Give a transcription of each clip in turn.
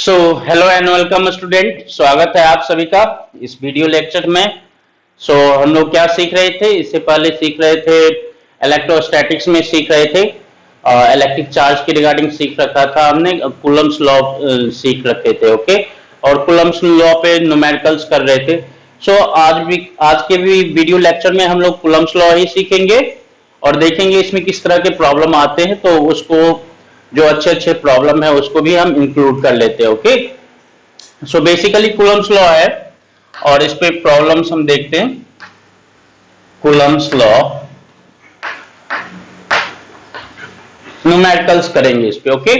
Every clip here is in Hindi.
So hello and welcome student, स्वागत है आप सभी का इस वीडियो लेक्चर में। हम लोग क्या सीख रहे थे? इससे पहले सीख रहे थे इलेक्ट्रोस्टैटिक्स में सीख रहे थे, इलेक्ट्रिक चार्ज के रिगार्डिंग सीख रखा था हमने, कूलम्ब्स लॉ सीख रखे थे। ओके, और कूलम्ब्स लॉ पे न्यूमेरिकल्स कर रहे थे। आज के भी वीडियो लेक्चर में हम लोग कूलम्ब्स लॉ ही सीखेंगे और देखेंगे इसमें किस तरह के प्रॉब्लम आते हैं, तो उसको जो अच्छे अच्छे प्रॉब्लम है उसको भी हम इंक्लूड कर लेते हैं। Okay, so basically Coulomb's law है और इस पे प्रॉब्लम्स हम देखते हैं। कूलम्ब्स लॉ न्यूमेरिकल्स करेंगे इस पे। ओके,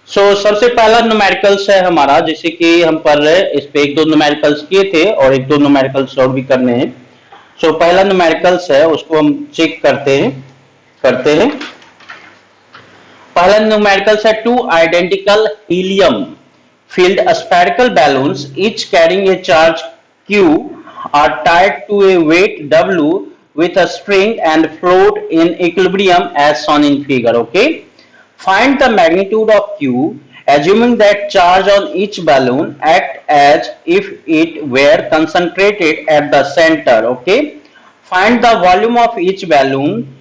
सबसे पहला न्यूमेरिकल्स है हमारा, जैसे कि हम पढ़ रहे हैं इस पे एक दो न्यूमेरिकल्स किए थे और एक दो न्यूमेरिकल्स और भी करने हैं। पहला न्यूमेरिकल्स है उसको हम चेक करते हैं। पहला न्यूमेरिकल्स है two identical helium filled spherical balloons each carrying a charge q are tied to a weight w with a string and float in equilibrium as shown in figure. Okay, find the magnitude of q assuming that charge on each balloon act as if it were concentrated at the center. Okay, find the volume of each balloon.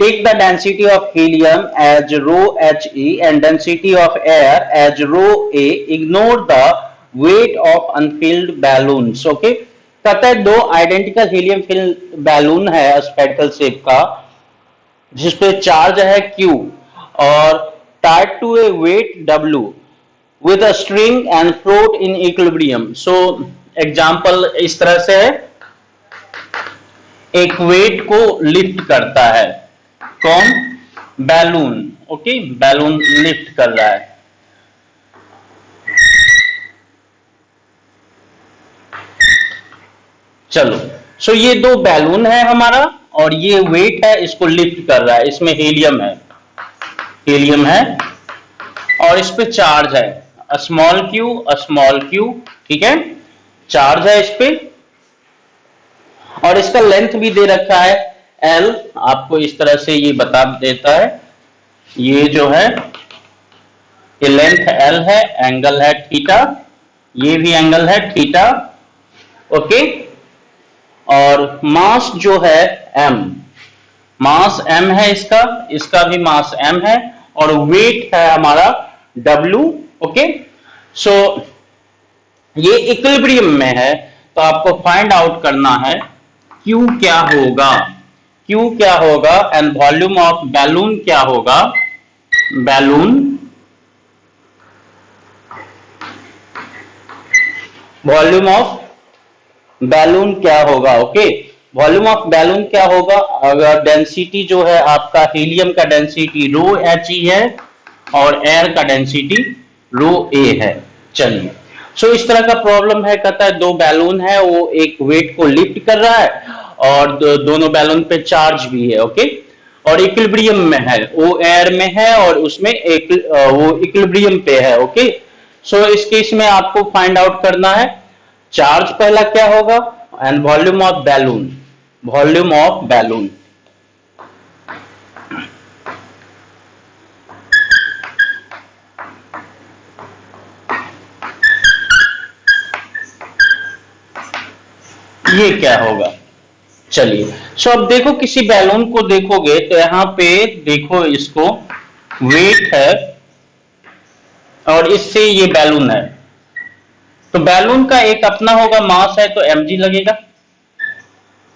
Take the density of helium as rho he and density of air as rho a. Ignore the weight of unfilled balloons. Okay, कहता है दो आइडेंटिकल हीलियम फिल्ड बैलून है स्फेरिकल शेप का, जिसपे चार्ज है Q और tied to a weight W with a string and float in equilibrium. Example इस तरह से है, एक वेट को लिफ्ट करता है, कौन? बैलून। ओके, बैलून लिफ्ट कर रहा है। चलो, ये दो बैलून है हमारा और ये वेट है, इसको लिफ्ट कर रहा है। इसमें हीलियम है और इस पे चार्ज है स्मॉल क्यू। ठीक है, चार्ज है इस पे और इसका लेंथ भी दे रखा है L। आपको इस तरह से ये बता देता है, ये जो है ये लेंथ L है, एंगल है थीटा, ये भी एंगल है थीटा। ओके, और मास जो है M, मास M है इसका भी मास M है और वेट है हमारा W। ओके, ये इक्विलिब्रियम में है, तो आपको फाइंड आउट करना है Q क्या होगा एंड वॉल्यूम ऑफ बैलून क्या होगा। वॉल्यूम ऑफ बैलून क्या होगा। ओके, वॉल्यूम ऑफ बैलून क्या होगा? अगर डेंसिटी जो है आपका हीलियम का डेंसिटी रो He है और एयर का डेंसिटी रो A है। चलिए, इस तरह का प्रॉब्लम है, कहता है दो बैलून है, वो एक वेट को लिफ्ट कर रहा है और दोनों बैलून पे चार्ज भी है। ओके, और इक्विलिब्रियम में है, वो एयर में है और उसमें वो इक्विलिब्रियम पे है। ओके, इस केस में आपको फाइंड आउट करना है चार्ज पहला क्या होगा एंड वॉल्यूम ऑफ बैलून। ये क्या होगा? चलिए, अब देखो किसी बैलून को देखोगे तो यहां पे देखो, इसको वेट है और इससे ये बैलून है, तो बैलून का एक अपना होगा, मास है तो mg लगेगा।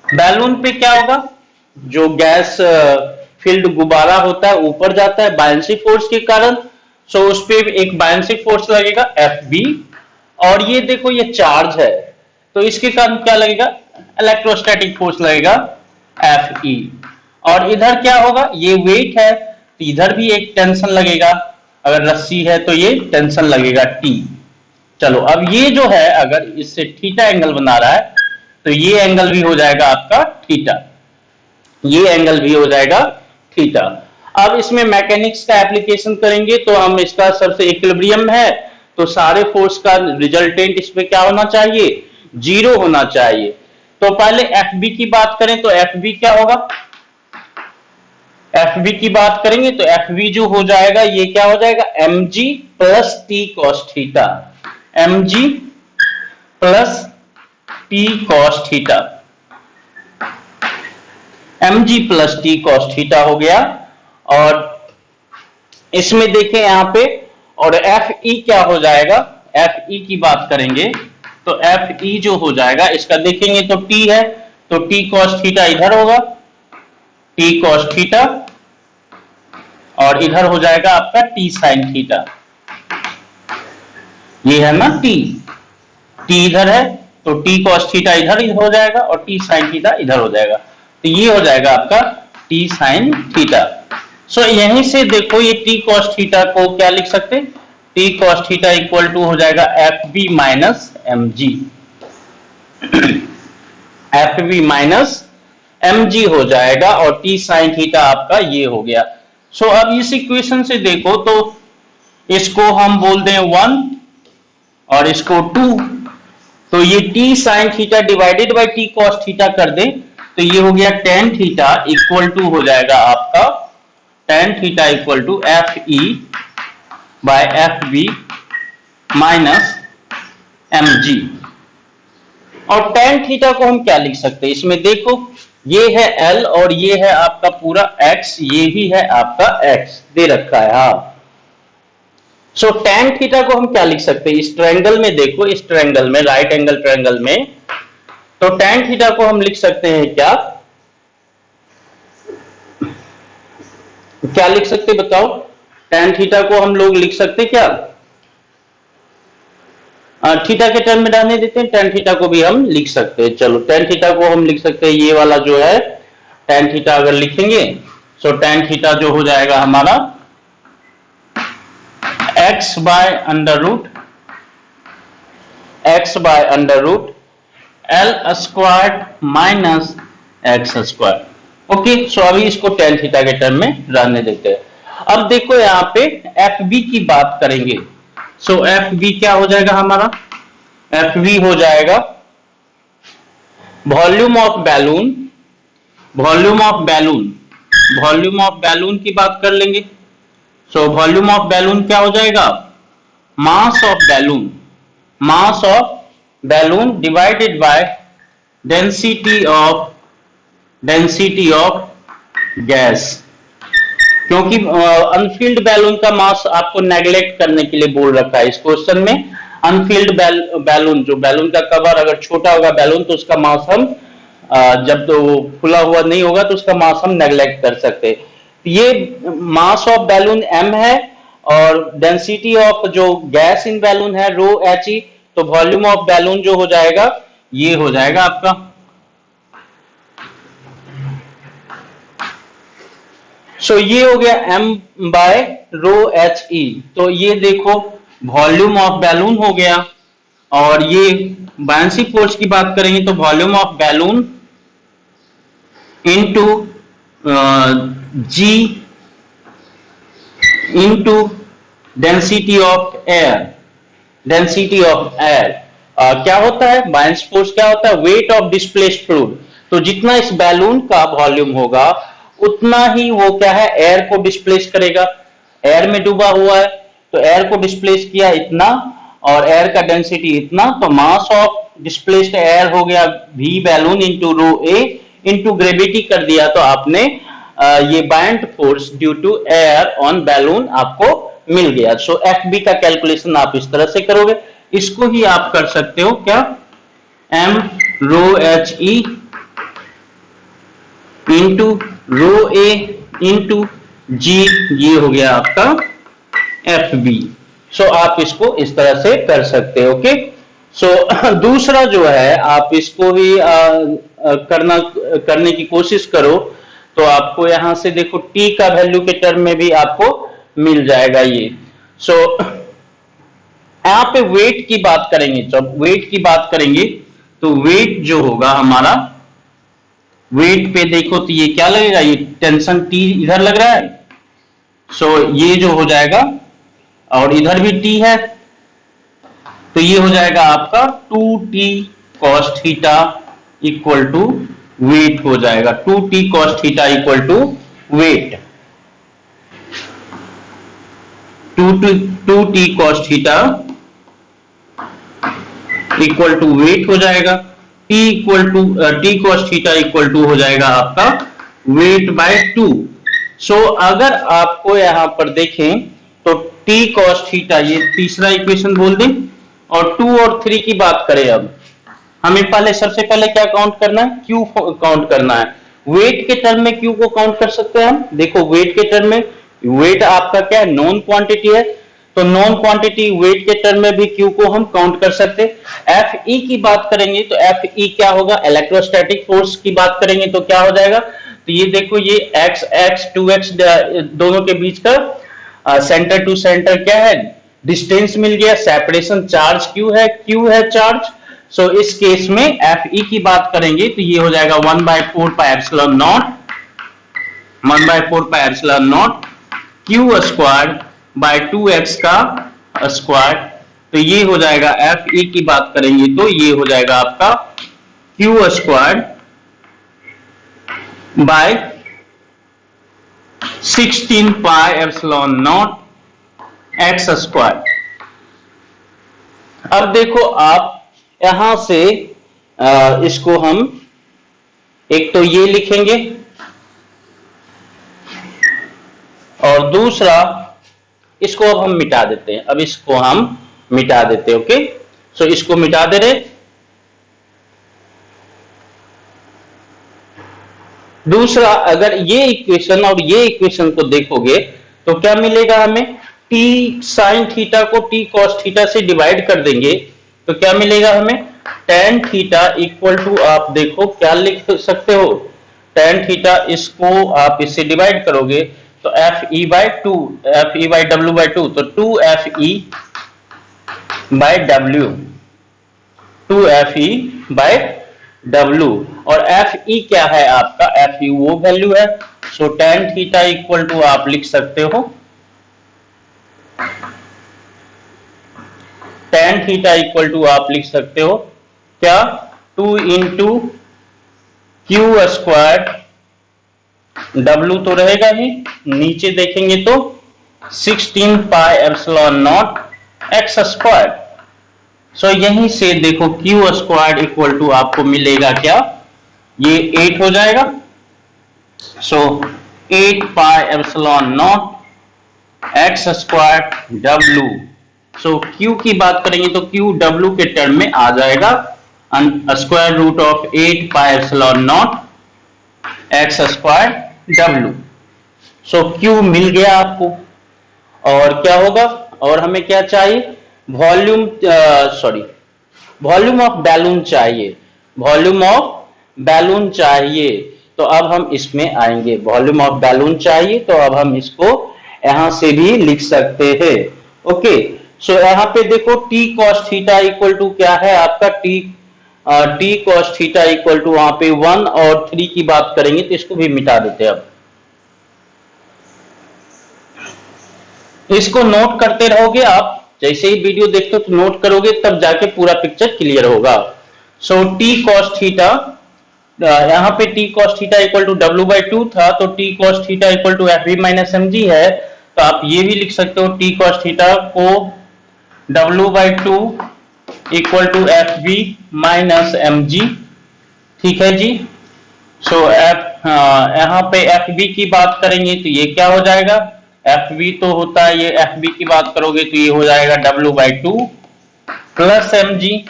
बैलून पे क्या होगा? जो गैस फील्ड गुब्बारा होता है ऊपर जाता है बायंसी फोर्स के कारण, उस पे एक बायंसी फोर्स लगेगा Fb। और ये देखो ये चार्ज है, तो इसके कारण क्या लगेगा? इलेक्ट्रोस्टैटिक फोर्स लगेगा Fe। और इधर क्या होगा? ये वेट है तो इधर भी एक टेंशन लगेगा, अगर रस्सी है तो ये टेंशन लगेगा T। चलो, अब ये जो है अगर इससे थीटा एंगल बना रहा है तो ये एंगल भी हो जाएगा आपका थीटा, ये एंगल भी हो जाएगा थीटा। अब इसमें मैकेनिक्स का एप्लीकेशन करेंगे तो हम इसका सबसे इक्विलिब्रियम है, तो सारे फोर्स का रिजल्टेंट इसमें क्या होना चाहिए? 0 होना चाहिए। तो पहले FB की बात करें तो FB क्या होगा? एफ बी की बात करेंगे तो एफ बी जो हो जाएगा ये क्या हो जाएगा, m g plus t cos theta, M g plus t cos theta, M g plus t cos theta हो गया। और इसमें देखें यहां पे, और एफ ई क्या हो जाएगा, एफ ई की बात करेंगे तो एफ ई जो हो जाएगा इसका देखेंगे तो टी है, तो टी कॉस थीटा इधर होगा, टी कॉस थीटा, और इधर हो जाएगा आपका टी साइन थीटा, ये है ना टी, टी इधर है तो टी कॉस थीटा इधर हो जाएगा और टी साइन थीटा इधर हो जाएगा, तो ये हो जाएगा आपका टी साइन थीटा। सो यहीं से देखो ये टी कॉस थीटा को क्या लिख सकते, t cos theta equal to हो जाएगा f B minus M G, f B minus M G हो जाएगा, और टी साइन थीटा आपका ये हो गया। सो अब इस इक्वेशन से देखो तो इसको हम बोल दें 1 और इसको 2, तो ये T sine theta divided by T cos theta कर दें तो ये हो गया टेन थीटा इक्वल टू हो जाएगा आपका tan theta equal to F E by f B minus M G. और टेन थीटा को हम क्या लिख सकते हैं, इसमें देखो ये है एल और ये है आपका पूरा एक्स, ये भी है आपका एक्स दे रखा है। हाँ, सो टेन थीटा को हम क्या लिख सकते हैं, इस ट्रायंगल में देखो, इस ट्रायंगल में, राइट एंगल ट्रायंगल में, तो टेन थीटा को हम लिख सकते हैं क्या, क्या लिख सकते बताओ, टेन थीटा को हम लोग लिख सकते क्या, थीटा के टर्म में रहने देते हैं, टेन थीटा को भी हम लिख सकते हैं। चलो टेन थीटा को हम लिख सकते हैं, ये वाला जो है टेन थीटा अगर लिखेंगे सो टेन थीटा जो हो जाएगा हमारा x by under root L square minus X square. Okay, so अभी इसको टेन थीटा के टर्म में रहने देते हैं। अब देखो यहाँ पे एफ बी की बात करेंगे, सो एफ बी क्या हो जाएगा हमारा, एफ बी हो जाएगा volume of balloon, volume of balloon, volume of balloon की बात कर लेंगे। सो वॉल्यूम ऑफ बैलून क्या हो जाएगा, mass of balloon, mass of balloon divided by density of gas, क्योंकि अनफिल्ड बैलून का मास आपको नेग्लेक्ट करने के लिए बोल रखा है इस क्वेश्चन में। अनफिल्ड बैलून, जो बैलून का कवर अगर छोटा होगा बैलून तो उसका मास हम जब तो खुला हुआ नहीं होगा तो उसका मास हम नेग्लेक्ट कर सकते हैं। ये मास ऑफ बैलून m है और डेंसिटी ऑफ जो गैस इन बैलून है रो एच ई, तो वॉल्यूम ऑफ बैलून जो हो जाएगा ये हो जाएगा आपका, सो ये हो गया m बाय रो एच ई। तो ये देखो वॉल्यूम ऑफ बैलून हो गया, और ये बायनेंसी फोर्स की बात करेंगे तो volume of balloon into g into density of air, density of air क्या होता है, बायनेंसी फोर्स क्या होता है, वेट ऑफ डिस्प्लेस्ड फ्लूइड। तो जितना इस बैलून का वॉल्यूम होगा उतना ही वो क्या है, एयर को डिस्प्लेस करेगा। एयर में डूबा हुआ है तो एयर को डिस्प्लेस किया इतना, और एयर का डेंसिटी इतना, तो मास ऑफ डिस्प्लेस्ड एयर हो गया v balloon into rho a into gravity कर दिया, तो आपने ये buoyant force due to air on balloon आपको मिल गया। सो एफ बी का कैलकुलेशन आप इस तरह से करोगे, इसको ही आप कर सकते हो क्या, m row H E into rho a into जी, ये हो गया आपका एफ बी। सो आप इसको इस तरह से कर सकते हो। ओके, सो दूसरा जो है आप इसको भी करने की कोशिश करो, तो आपको यहां से देखो t का वैल्यू के टर्म में भी आपको मिल जाएगा ये। सो यहां पे वेट की बात करेंगे, जब वेट की बात करेंगे तो वेट जो होगा हमारा, वेट पे देखो तो ये क्या लगेगा, ये टेंशन T इधर लग रहा है, सो ये जो हो जाएगा, और इधर भी T है तो ये हो जाएगा आपका 2T cos theta equal to weight हो जाएगा, 2T cos theta equal to weight. Two t cos theta equal to weight हो जाएगा, t cos theta equal to हो जाएगा आपका वेट बाय 2। सो अगर आपको यहां पर देखें तो टी कॉस थीटा, ये तीसरा इक्वेशन बोल दें, और 2 और 3 की बात करें, अब हमें सबसे पहले क्या काउंट करना है, क्यू काउंट करना है। वेट के टर्म में क्यू को काउंट कर सकते हैं हम। देखो वेट के टर्म में, वेट आपका क्या है, नॉन क्वांटिटी है, तो नॉन क्वांटिटी वेट के टर्म में भी क्यू को हम काउंट कर सकते हैं। एफ ई की बात करेंगे तो एफ ई क्या होगा, इलेक्ट्रोस्टैटिक फोर्स की बात करेंगे तो क्या हो जाएगा, तो ये देखो ये एक्स एक्स 2x दोनों के बीच का सेंटर टू सेंटर क्या है, डिस्टेंस मिल गया, सेपरेशन चार्ज क्यू है चार्ज। सो इस केस में एफ ई की बात करेंगे तो ये हो जाएगा 1/4 pi epsilon not, 1/4 pi epsilon not Q square bye 2x का स्क्वायर। तो ये हो जाएगा, एफ ई की बात करेंगे तो ये हो जाएगा आपका Q square bye 16 pi epsilon naught X square. अब देखो आप यहां से इसको हम एक तो ये लिखेंगे और दूसरा इसको अब हम मिटा देते हैं। अब इसको हम मिटा देते हैं, ओके। सो इसको मिटा दे रहे। दूसरा, अगर ये इक्वेशन और ये इक्वेशन को देखोगे तो क्या मिलेगा हमें, टी साइन थीटा को टी कॉस थीटा से डिवाइड कर देंगे तो क्या मिलेगा हमें, टेन थीटा इक्वल टू, आप देखो क्या लिख सकते हो, टेन थीटा, इसको आप इससे डिवाइड करोगे तो F E by 2, f E by डब्ल्यू बाय 2, तो 2 एफ ई बाय डब्ल्यू, 2 एफ ई बाय डब्ल्यू। और एफ ई क्या है आपका, एफ ई वो वैल्यू है। So tan theta equal to आप लिख सकते हो, टेन थीटा इक्वल टू आप लिख सकते हो क्या, 2 इंटू क्यू स्क्वायर, डब्ल्यू तो रहेगा ही, नीचे देखेंगे तो 16 pi epsilon naught X square. So यहीं से देखो क्यू स्क्वायर इक्वल टू आपको मिलेगा क्या, ये 8 हो जाएगा। सो 8 pi epsilon naught X square W. So Q की बात करेंगे तो क्यू डब्ल्यू के टर्म में आ जाएगा square root of 8 pi epsilon naught X square W. So Q मिल गया आपको। और क्या होगा, और हमें क्या चाहिए, वॉल्यूम, वॉल्यूम ऑफ बैलून चाहिए, वॉल्यूम ऑफ बैलून चाहिए। तो अब हम इसमें आएंगे, वॉल्यूम ऑफ बैलून चाहिए तो अब हम इसको यहां से भी लिख सकते हैं, ओके। सो यहां पे देखो t cos theta equal to क्या है आपका, t cos theta equal to वहां पे 1 और 3 की बात करेंगे तो इसको भी मिटा देते हैं। अब इसको नोट करते रहोगे आप, जैसे ही वीडियो देखते हो तो नोट करोगे तब जाके पूरा पिक्चर क्लियर होगा। सो टी कॉस थीटा, यहां पे t cos theta equal to डब्ल्यू बाई 2 था, तो t cos theta equal to f v minus M g है, तो आप ये भी लिख सकते हो टी कॉस थीटा को डब्ल्यू by 2 equal to f v minus M g, ठीक है जी। सो यहां पे एफ बी की बात करेंगे तो ये क्या हो जाएगा, एफ बी तो होता है, ये एफ बी की बात करोगे तो ये हो जाएगा डब्ल्यू बाई 2 प्लस एम जी,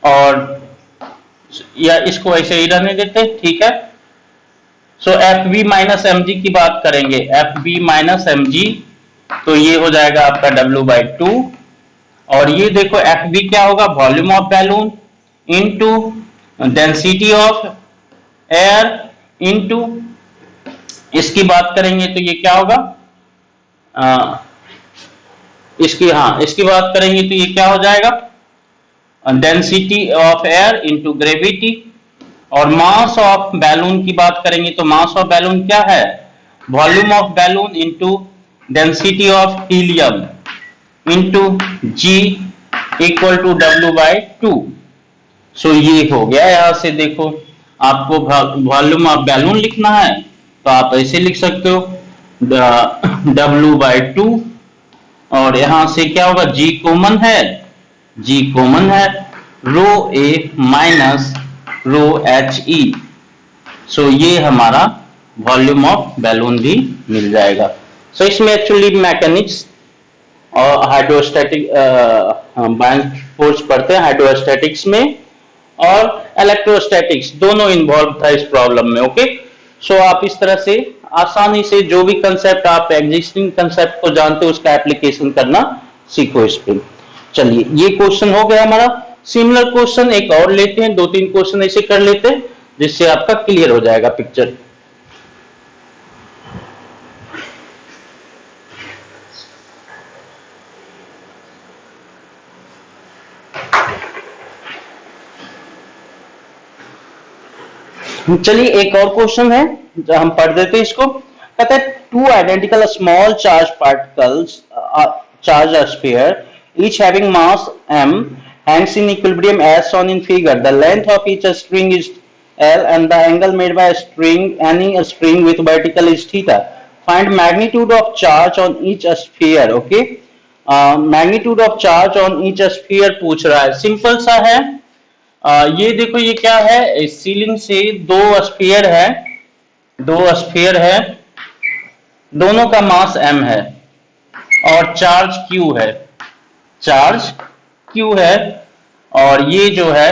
और या इसको ऐसे ही रहने देते, ठीक है। So F B minus M G की बात करेंगे, F B minus M G, तो ये हो जाएगा आपका डब्ल्यू बाई 2, और ये देखो एफ बी क्या होगा, volume of balloon into density of air into, इसकी बात करेंगे तो ये क्या होगा, इसकी बात करेंगे तो ये क्या हो जाएगा, density of air into gravity. और मास ऑफ बैलून की बात करेंगे तो मास ऑफ बैलून क्या है, volume of balloon into density of helium into g equal to डब्ल्यू बाई 2। सो ये हो गया। यहां से देखो आपको वॉल्यूम ऑफ बैलून लिखना है तो आप ऐसे लिख सकते हो, डब्ल्यू बाई 2 और यहां से क्या होगा, जी कॉमन है, जी कॉमन है, रो ए माइनस रो एच ई। सो ये हमारा वॉल्यूम ऑफ बैलून भी मिल जाएगा। सो इसमें एक्चुअली मैकेनिक्स और हाइड्रोस्टैटिक बायन फोर्स पढ़ते हैं हाइड्रोस्टैटिक्स में, और इलेक्ट्रोस्टैटिक्स दोनों इन्वॉल्व था इस प्रॉब्लम में। ओके, सो आप इस तरह से आसानी से जो भी कंसेप्ट आप एग्जिस्टिंग कंसेप्ट को जानते हो उसका एप्लीकेशन करना सीखो इस पे। चलिए, ये क्वेश्चन हो गया हमारा। सिमिलर क्वेश्चन एक और लेते हैं, दो तीन क्वेश्चन ऐसे कर लेते हैं जिससे आपका क्लियर हो जाएगा पिक्चर। चलिए, एक और क्वेश्चन है जो हम पढ़ देते हैं इसको। कहता है two identical small charge particles charge a sphere each having mass m hangs in equilibrium as shown in figure. The length of each string is L and the angle made by a string any string with vertical is theta. Find magnitude of charge on each sphere. Okay, magnitude of charge on each sphere पूछ रहा है। सिंपल सा है। ये देखो, ये क्या है, सीलिंग से दो स्फीयर है, दो स्फीयर है, दोनों का मास m है और चार्ज q है, चार्ज q है, और ये जो है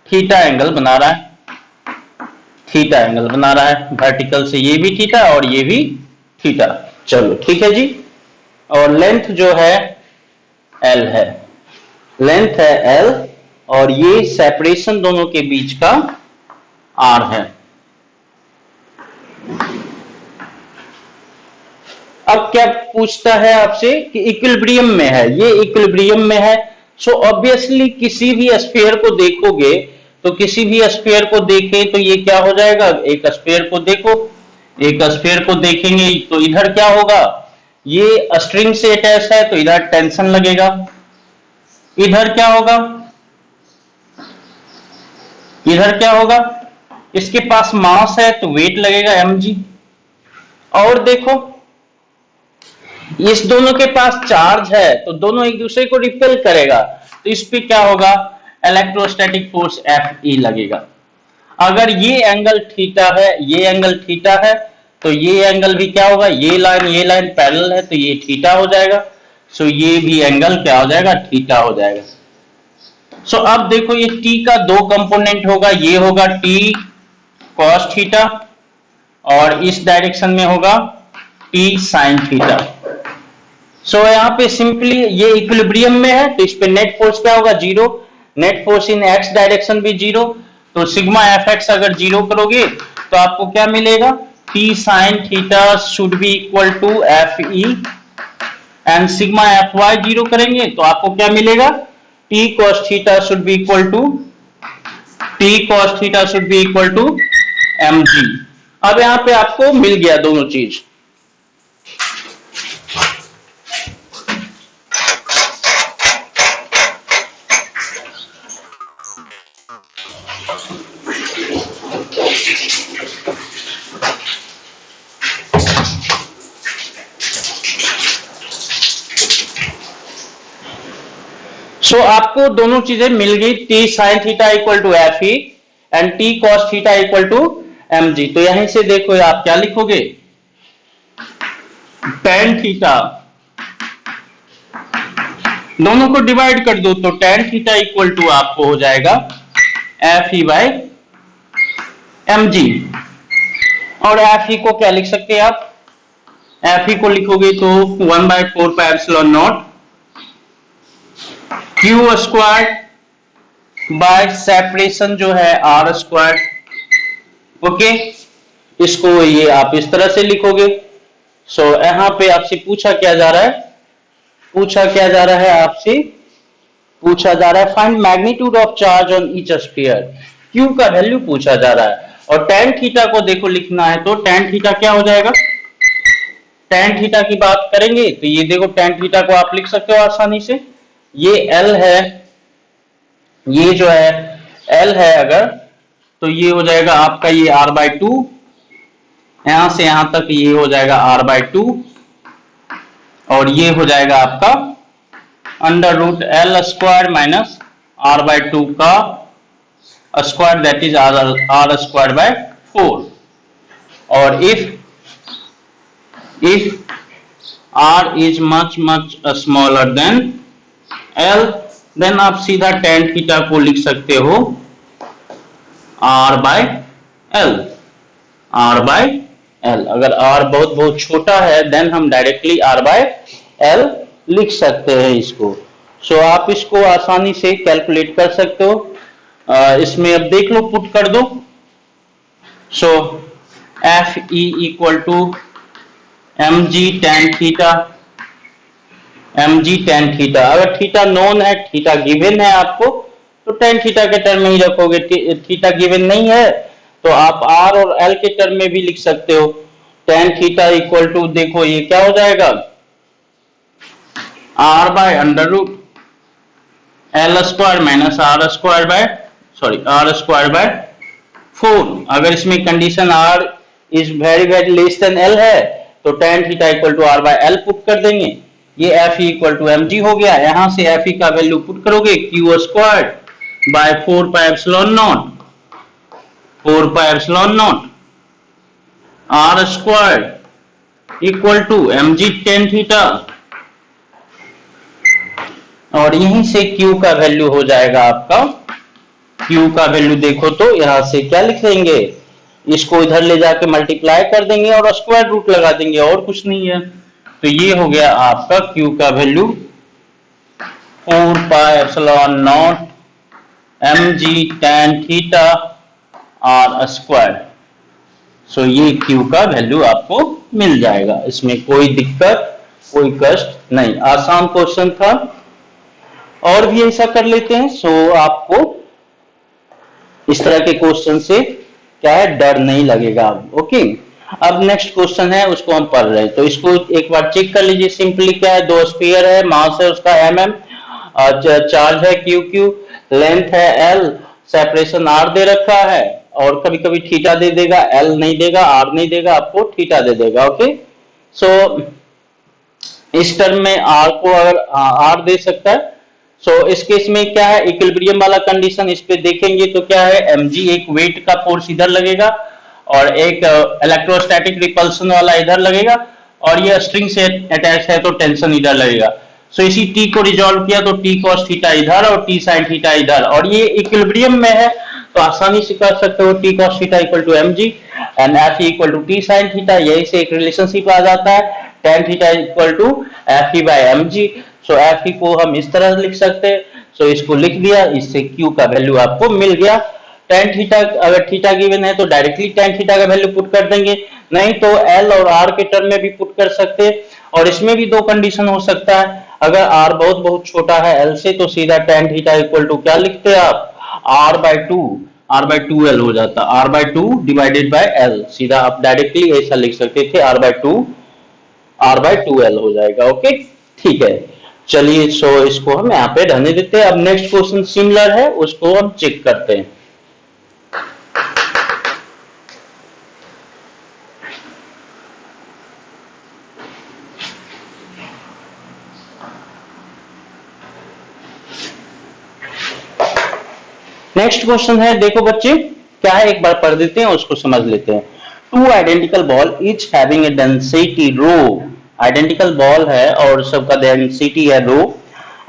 थीटा एंगल बना रहा है, थीटा एंगल बना रहा है वर्टिकल से, ये भी थीटा और ये भी थीटा। चलो ठीक है जी। और लेंथ जो है l है, लेंथ है l, और ये सेपरेशन दोनों के बीच का r है। अब क्या पूछता है आपसे कि इक्विलिब्रियम में है, ये इक्विलिब्रियम में है। सो ऑब्वियसली किसी भी स्फीयर को देखोगे तो किसी भी स्फीयर को देखें तो ये क्या हो जाएगा, एक स्फीयर को देखो, एक स्फीयर को देखेंगे तो इधर क्या होगा, ये स्ट्रिंग से अटैच है तो इधर टेंशन लगेगा, इधर क्या होगा, इधर क्या होगा, इसके पास मास है तो वेट लगेगा mg। और देखो इस दोनों के पास चार्ज है तो दोनों एक दूसरे को रिपेल करेगा, तो इस पे क्या होगा, इलेक्ट्रोस्टैटिक फोर्स Fe लगेगा। अगर ये एंगल थीटा है, ये एंगल थीटा है, तो ये एंगल भी क्या होगा, ये लाइन पैरेलल है तो ये थीटा हो जाएगा। सो ये भी एंगल क्या हो जाएगा, थीटा हो जाएगा। सो अब देखो, ये t का दो कंपोनेंट होगा, ये होगा t cos थीटा और इस डायरेक्शन में होगा t sin थीटा। सो यहाँ पे सिंपली ये इक्विलिब्रियम में है तो इस पे नेट फोर्स क्या होगा, zero, net force in X direction भी जीरो, तो सिग्मा एफ एक्स अगर जीरो करोगे तो आपको क्या मिलेगा, t sin theta should be equal to F E, and sigma F Y zero करेंगे तो आपको क्या मिलेगा, t cos theta should be equal to, t cos theta should be equal to mg। अब यहाँ पे आपको मिल गया दोनों चीज। सो आपको दोनों चीजें मिल गई, t sin theta equal to F E and t cos theta equal to mg। तो यहीं से देखो आप क्या लिखोगे, tan थीटा, दोनों को डिवाइड कर दो तो tan थीटा इक्वल टू आपको हो जाएगा एफ ई बाई mg। और एफ ई को क्या लिख सकते हैं आप, एफ ई को लिखोगे तो 1/4 pi epsilon not Q square bye separation जो है आर स्क्वायर। ओके, इसको ये आप इस तरह से लिखोगे। सो यहां पे आपसे पूछा क्या जा रहा है, पूछा क्या जा रहा है, आपसे पूछा जा रहा है find magnitude of charge on each sphere, Q का वैल्यू पूछा जा रहा है। और tan थीटा को देखो लिखना है तो tan थीटा क्या हो जाएगा, tan थीटा की बात करेंगे तो ये देखो tan थीटा को आप लिख सकते हो आसानी से, ये L है, ये जो है L है अगर, तो ये हो जाएगा आपका ये r/2, यहां से यहां तक ये हो जाएगा r/2, और ये हो जाएगा आपका under root L square minus R by 2 का square, that is R square by 4। और if r is much smaller than l, then आप सीधा tan थीटा को लिख सकते हो r by l, r by l। अगर r बहुत बहुत छोटा है देन हम डायरेक्टली r by l लिख सकते हैं इसको। सो आप इसको आसानी से कैलकुलेट कर सकते हो। इसमें अब देख लो, पुट कर दो। So F E equal to M G tan theta, M G tan theta. अगर थीटा नोन है, थीटा गिवन है आपको, तो टेन थीटा के टर्म में ही रखोगे। थीटा गिवन नहीं है तो आप आर और एल के टर्म में भी लिख सकते हो। टेन थीटा इक्वल टू, देखो ये क्या हो जाएगा, R by under root L square minus R square by, sorry R square by 4। अगर इसमें condition R is very very less than L है तो tan theta equal to R by L put कर देंगे। ये एफ इक्वल टू एम जी हो गया। यहां से एफ का वैल्यू पुट करोगे Q square by 4 pi epsilon naught, 4 pi epsilon naught R square equal to M G tan theta. और यहीं से Q का वैल्यू हो जाएगा आपका, Q का वैल्यू देखो तो यहां से क्या लिख लेंगे, इसको इधर ले जाके मल्टीप्लाई कर देंगे और स्क्वायर रूट लगा देंगे, और कुछ नहीं है। तो ये हो गया आपका Q का value 4 pi epsilon naught M G tan theta R square. So ये Q का वैल्यू आपको मिल जाएगा। इसमें कोई दिक्कत, कोई कष्ट नहीं, आसान क्वेश्चन था। और भी ऐसा कर लेते हैं। सो आपको इस तरह के क्वेश्चन से क्या है, डर नहीं लगेगा। ओके, अब नेक्स्ट क्वेश्चन है, उसको हम पढ़ रहे हैं। तो इसको एक बार चेक कर लीजिए। सिंपली क्या है, दो स्फीयर है, मास है उसका mm, चार्ज है QQ, लेंथ है L, सेपरेशन R दे रखा है, और कभी कभी थीटा दे देगा, L नहीं देगा, R नहीं देगा, आपको थीटा दे देगा। ओके, सो इस टर्म में R को अगर R दे सकता है, सो इस केस में क्या है, इक्विलिब्रियम वाला कंडीशन इस पे देखेंगे तो क्या है, mg एक वेट का फोर्स इधर लगेगा और एक इलेक्ट्रोस्टैटिक रिपल्सन वाला इधर लगेगा, और ये स्ट्रिंग से अटैच है तो टेंशन इधर लगेगा। सो इसी t को रिजॉल्व किया तो t cos थीटा इधर और t sin थीटा इधर, और ये इक्विलिब्रियम में है तो आसानी से कर सकते हो t cos theta equal to mg and f equal to t sin theta. यही से एक रिलेशनशिप आ जाता है, tan theta equal to f by mg। So F को हम इस तरह लिख सकते हैं। सो इसको लिख दिया, इससे Q का वैल्यू आपको मिल गया। tan थीटा, अगर थीटा गिवन है तो डायरेक्टली tan थीटा का वैल्यू पुट कर देंगे, नहीं तो L और R के टर्म में भी पुट कर सकते हैं। और इसमें भी दो कंडीशन हो सकता है, अगर R बहुत बहुत छोटा है L से तो सीधा tan थीटा इक्वल टू क्या लिखते हैं आप, R बाय 2L हो जाता, R by 2 divided by L। सीधा आप डायरेक्टली ऐसा लिख सकते थे, R बाय 2L हो जाएगा। ओके, ठीक है, चलिए। सो इसको हम यहाँ पे रहने देते हैं। अब नेक्स्ट क्वेश्चन सिमिलर है, उसको हम चेक करते हैं। नेक्स्ट क्वेश्चन है, देखो बच्चे क्या है, एक बार पढ़ देते हैं, उसको समझ लेते हैं। Two identical ball each having a density rho, identical ball है और सबका डेंसिटी है rho,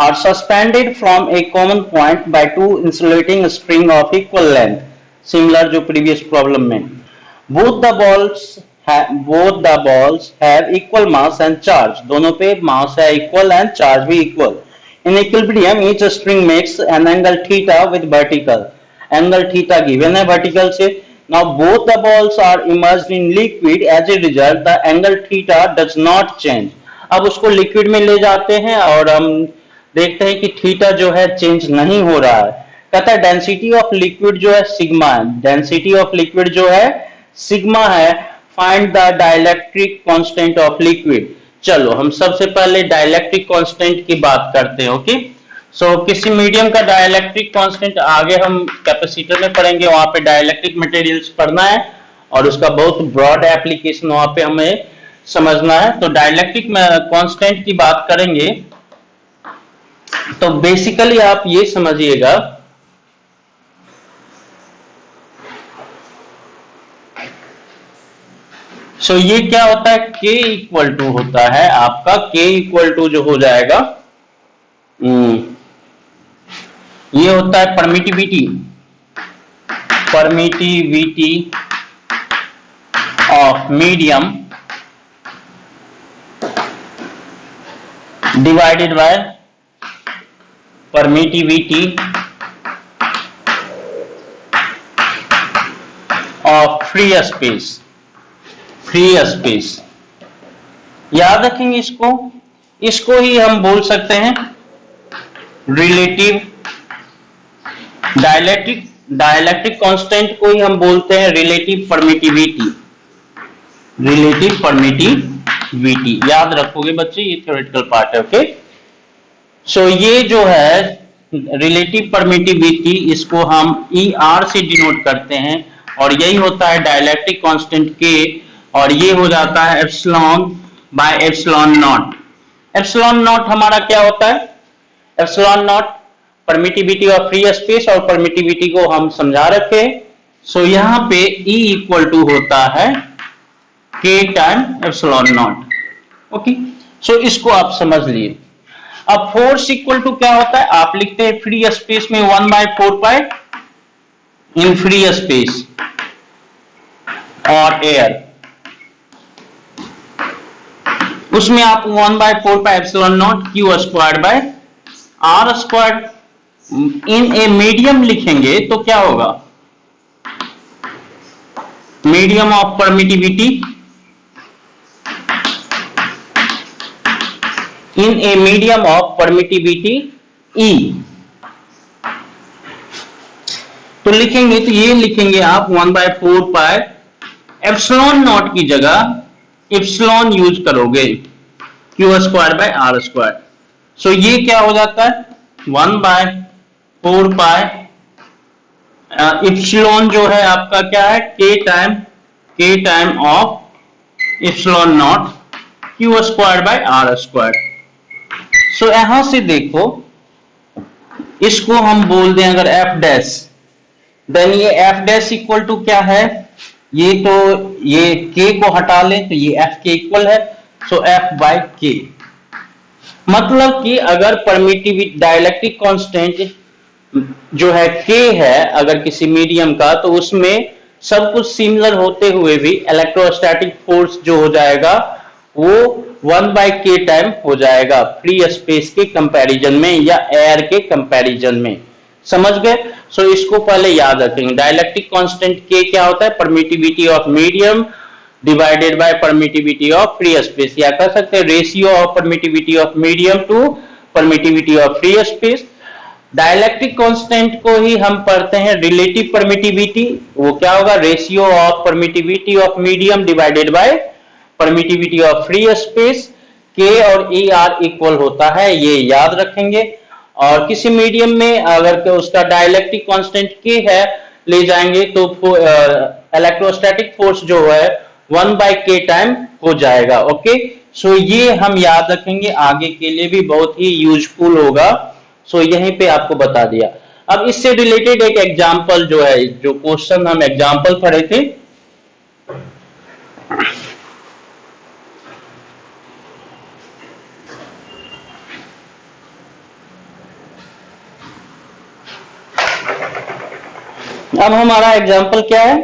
are suspended from a common point by two insulating spring of equal length, similar जो प्रीवियस प्रॉब्लम में। Both the balls have equal mass and charge, दोनों पे मास है इक्वल एंड चार्ज भी equal. In equilibrium, each string makes an angle theta with vertical. Angle theta given है vertical से. Now both the balls are immersed in liquid. As a result, the angle theta does not change. अब उसको लिक्विड में ले जाते हैं और हम देखते हैं कि थीटा जो है चेंज नहीं हो रहा है। कहता है डेंसिटी ऑफ लिक्विड जो है सिग्मा है, डेंसिटी ऑफ लिक्विड जो है सिग्मा है, find the dielectric constant of liquid. चलो हम सबसे पहले डाइलेक्ट्रिक कांस्टेंट की बात करते हैं। ओके, सो किसी मीडियम का डाइलेक्ट्रिक कांस्टेंट आगे हम कैपेसिटर में पढ़ेंगे, वहां पे डाइलेक्ट्रिक मटेरियल्स पढ़ना है और उसका बहुत ब्रॉड एप्लीकेशन वहां पे हमें समझना है। तो डाइलेक्ट्रिक कांस्टेंट की बात करेंगे तो बेसिकली आप ये समझिएगा, सो ये क्या होता है, K इक्वल टू होता है आपका, K इक्वल टू जो हो जाएगा, ये होता है permittivity, permittivity of medium divided by permittivity of free space, free space. याद रखेंगे इसको, इसको ही हम बोल सकते हैं रिलेटिव डाइलेक्ट्रिक, डाइलेक्ट्रिक कांस्टेंट को ही हम बोलते हैं रिलेटिव परमिटिविटी, रिलेटिव परमिटिविटी। याद रखोगे बच्चे, ये थ्योरेटिकल पार्ट है। ओके, सो ये जो है रिलेटिव परमिटिविटी, इसको हम ER से डिनोट करते हैं और यही होता है डाइलेक्ट्रिक कांस्टेंट K, और ये हो जाता है epsilon by epsilon not. Epsilon not हमारा क्या होता है, epsilon not permittivity of free space, और परमिटिविटी को हम समझा रखे। सो यहां पे E इक्वल टू होता है K time epsilon naught. Okay, so इसको आप समझ लिए। अब फोर्स इक्वल टू क्या होता है, आप लिखते हैं फ्री स्पेस में 1/4 इन फ्री स्पेस और एयर, उसमें आप 1/4 epsilon naught Q squared by R squared. In a medium लिखेंगे तो क्या होगा, medium of permittivity, in a medium of permittivity E। तो लिखेंगे तो ये लिखेंगे आप 1/4 एप्सिलॉन नॉट की जगह एप्सिलॉन यूज करोगे, Q square by R square. So ये क्या हो जाता है 1/4 एप्सिलॉन जो है आपका क्या है, K time of epsilon naught Q square by R square. So यहां से देखो, इसको हम बोल दें अगर F डैश, देन ये F डैश इक्वल टू क्या है, ये तो ये K को हटा लें तो ये F के इक्वल है, सो F बाय K। मतलब कि अगर परमिटिविटी डाइलेक्ट्रिक कांस्टेंट जो है K है अगर किसी मीडियम का, तो उसमें सब कुछ सिमिलर होते हुए भी इलेक्ट्रोस्टैटिक फोर्स जो हो जाएगा वो 1/K टाइम हो जाएगा फ्री स्पेस के कंपैरिजन में या एयर के कंपैरिजन में। समझ गए? सो इसको पहले याद रखेंगे। डाइलेक्ट्रिक कांस्टेंट K क्या होता है, permittivity of medium divided by permittivity of free space, या कह सकते हैं ratio of permittivity of medium to permittivity of free space. Dielectric constant को ही हम पढ़ते हैं रिलेटिव परमिटिविटी, वो क्या होगा, ratio of permittivity of medium divided by permittivity of free space. K और ER इक्वल होता है, ये याद रखेंगे। और किसी मीडियम में अगर उसका डाइलेक्ट्रिक कांस्टेंट K है ले जाएंगे तो इलेक्ट्रोस्टैटिक फोर्स जो है 1/K टाइम हो जाएगा। ओके, सो ये हम याद रखेंगे, आगे के लिए भी बहुत ही यूजफुल होगा। सो यहीं पे आपको बता दिया। अब इससे रिलेटेड एक एग्जांपल जो है, जो क्वेश्चन हम एग्जांपल पढ़े थे, अब हमारा एग्जांपल क्या है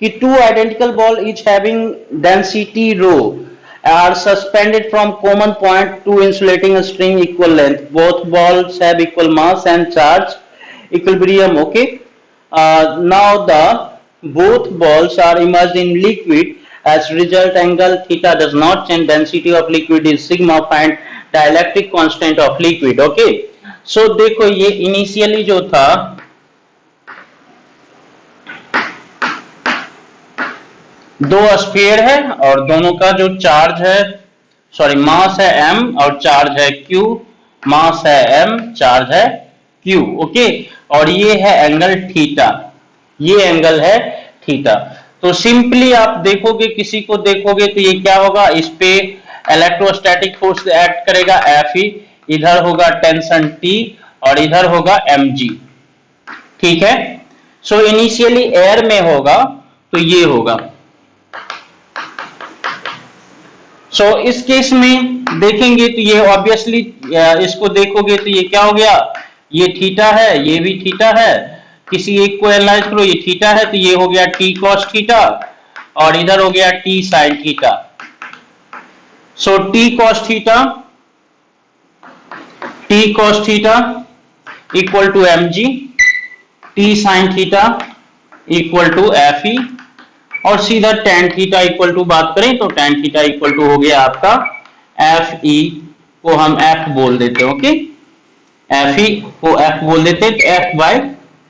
कि to identical ball each having density rho are suspended from common point to insulating a string equal length. Both balls have equal mass and charge equilibrium. Okay, now the both balls are immersed in liquid. As result, angle theta does not change. Density of liquid is sigma. Find dielectric constant of liquid. Okay, so देखो ये initially जो था दो स्फीयर है और दोनों का जो चार्ज है, सॉरी मास है m और चार्ज है q, मास है m चार्ज है q। ओके, और ये है एंगल थीटा, ये एंगल है थीटा। तो सिंपली आप देखोगे, किसी को देखोगे तो ये क्या होगा, इस पे इलेक्ट्रोस्टैटिक फोर्स एक्ट करेगा Fe, इधर होगा टेंशन T और इधर होगा mg। ठीक है, सो इनिशियली एयर में होगा तो ये होगा। सो इस केस में देखेंगे तो ये ऑब्वियसली, इसको देखोगे तो ये क्या हो गया, ये थीटा है, ये भी थीटा है, किसी एक को एनालाइज करो, ये थीटा है तो ये हो गया t cos थीटा और इधर हो गया t sin theta. So t cos theta equal to mg, t sin theta equal to Fe और सीधा tan थीटा इक्वल टू बात करें तो tan थीटा इक्वल टू हो गया आपका Fe को हम F बोल देते हैं। ओके, Fe को F बोल देते हैं, तो F by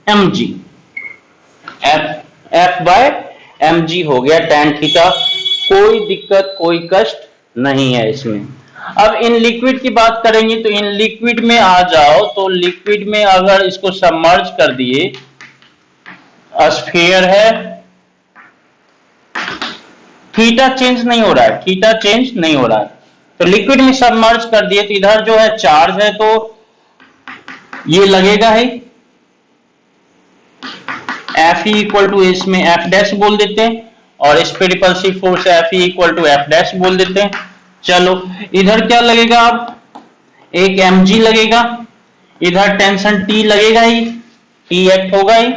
mg, F by mg हो गया tan थीटा। कोई दिक्कत कोई कष्ट नहीं है इसमें। अब इन लिक्विड की बात करेंगे तो इन लिक्विड में आ जाओ, तो लिक्विड में अगर इसको सबमर्ज कर दिए, स्फीयर है, थीटा चेंज नहीं हो रहा है, थीटा चेंज नहीं हो रहा है, तो लिक्विड में सबमर्ज कर दिए तो इधर जो है चार्ज है तो ये लगेगा ही, Fe इक्वल टू इसमें F डैश बोल देते हैं और इस पे repulsive force Fe equal to F dash बोल देते हैं। चलो इधर क्या लगेगा, अब एक mg लगेगा, इधर टेंशन T लगेगा ही, T एक्ट होगा ही,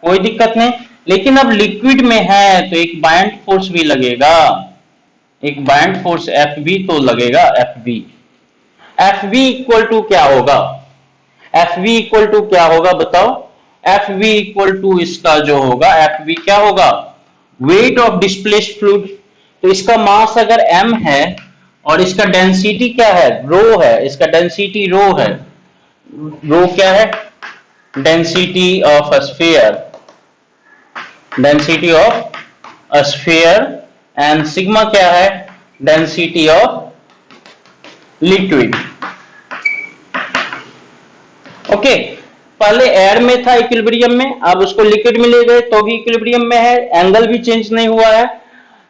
कोई दिक्कत नहीं। लेकिन अब लिक्विड में है तो एक बाइंड फोर्स भी लगेगा, एक बाइंड फोर्स Fb तो लगेगा, Fb इक्वल टू क्या होगा, Fb इक्वल टू क्या होगा बताओ, Fb इक्वल टू इसका जो होगा, Fb क्या होगा, वेट ऑफ डिस्प्लेस्ड फ्लूइड। तो इसका मास अगर m है और इसका डेंसिटी क्या है, रो है, इसका डेंसिटी रो है, रो क्या है, density of sphere, density of sphere, and sigma क्या है, डेंसिटी ऑफ लिक्विड। ओके, पहले एयर में था इक्विलिब्रियम में, अब उसको लिक्विड में ले गए तो भी इक्विलिब्रियम में है, एंगल भी चेंज नहीं हुआ है।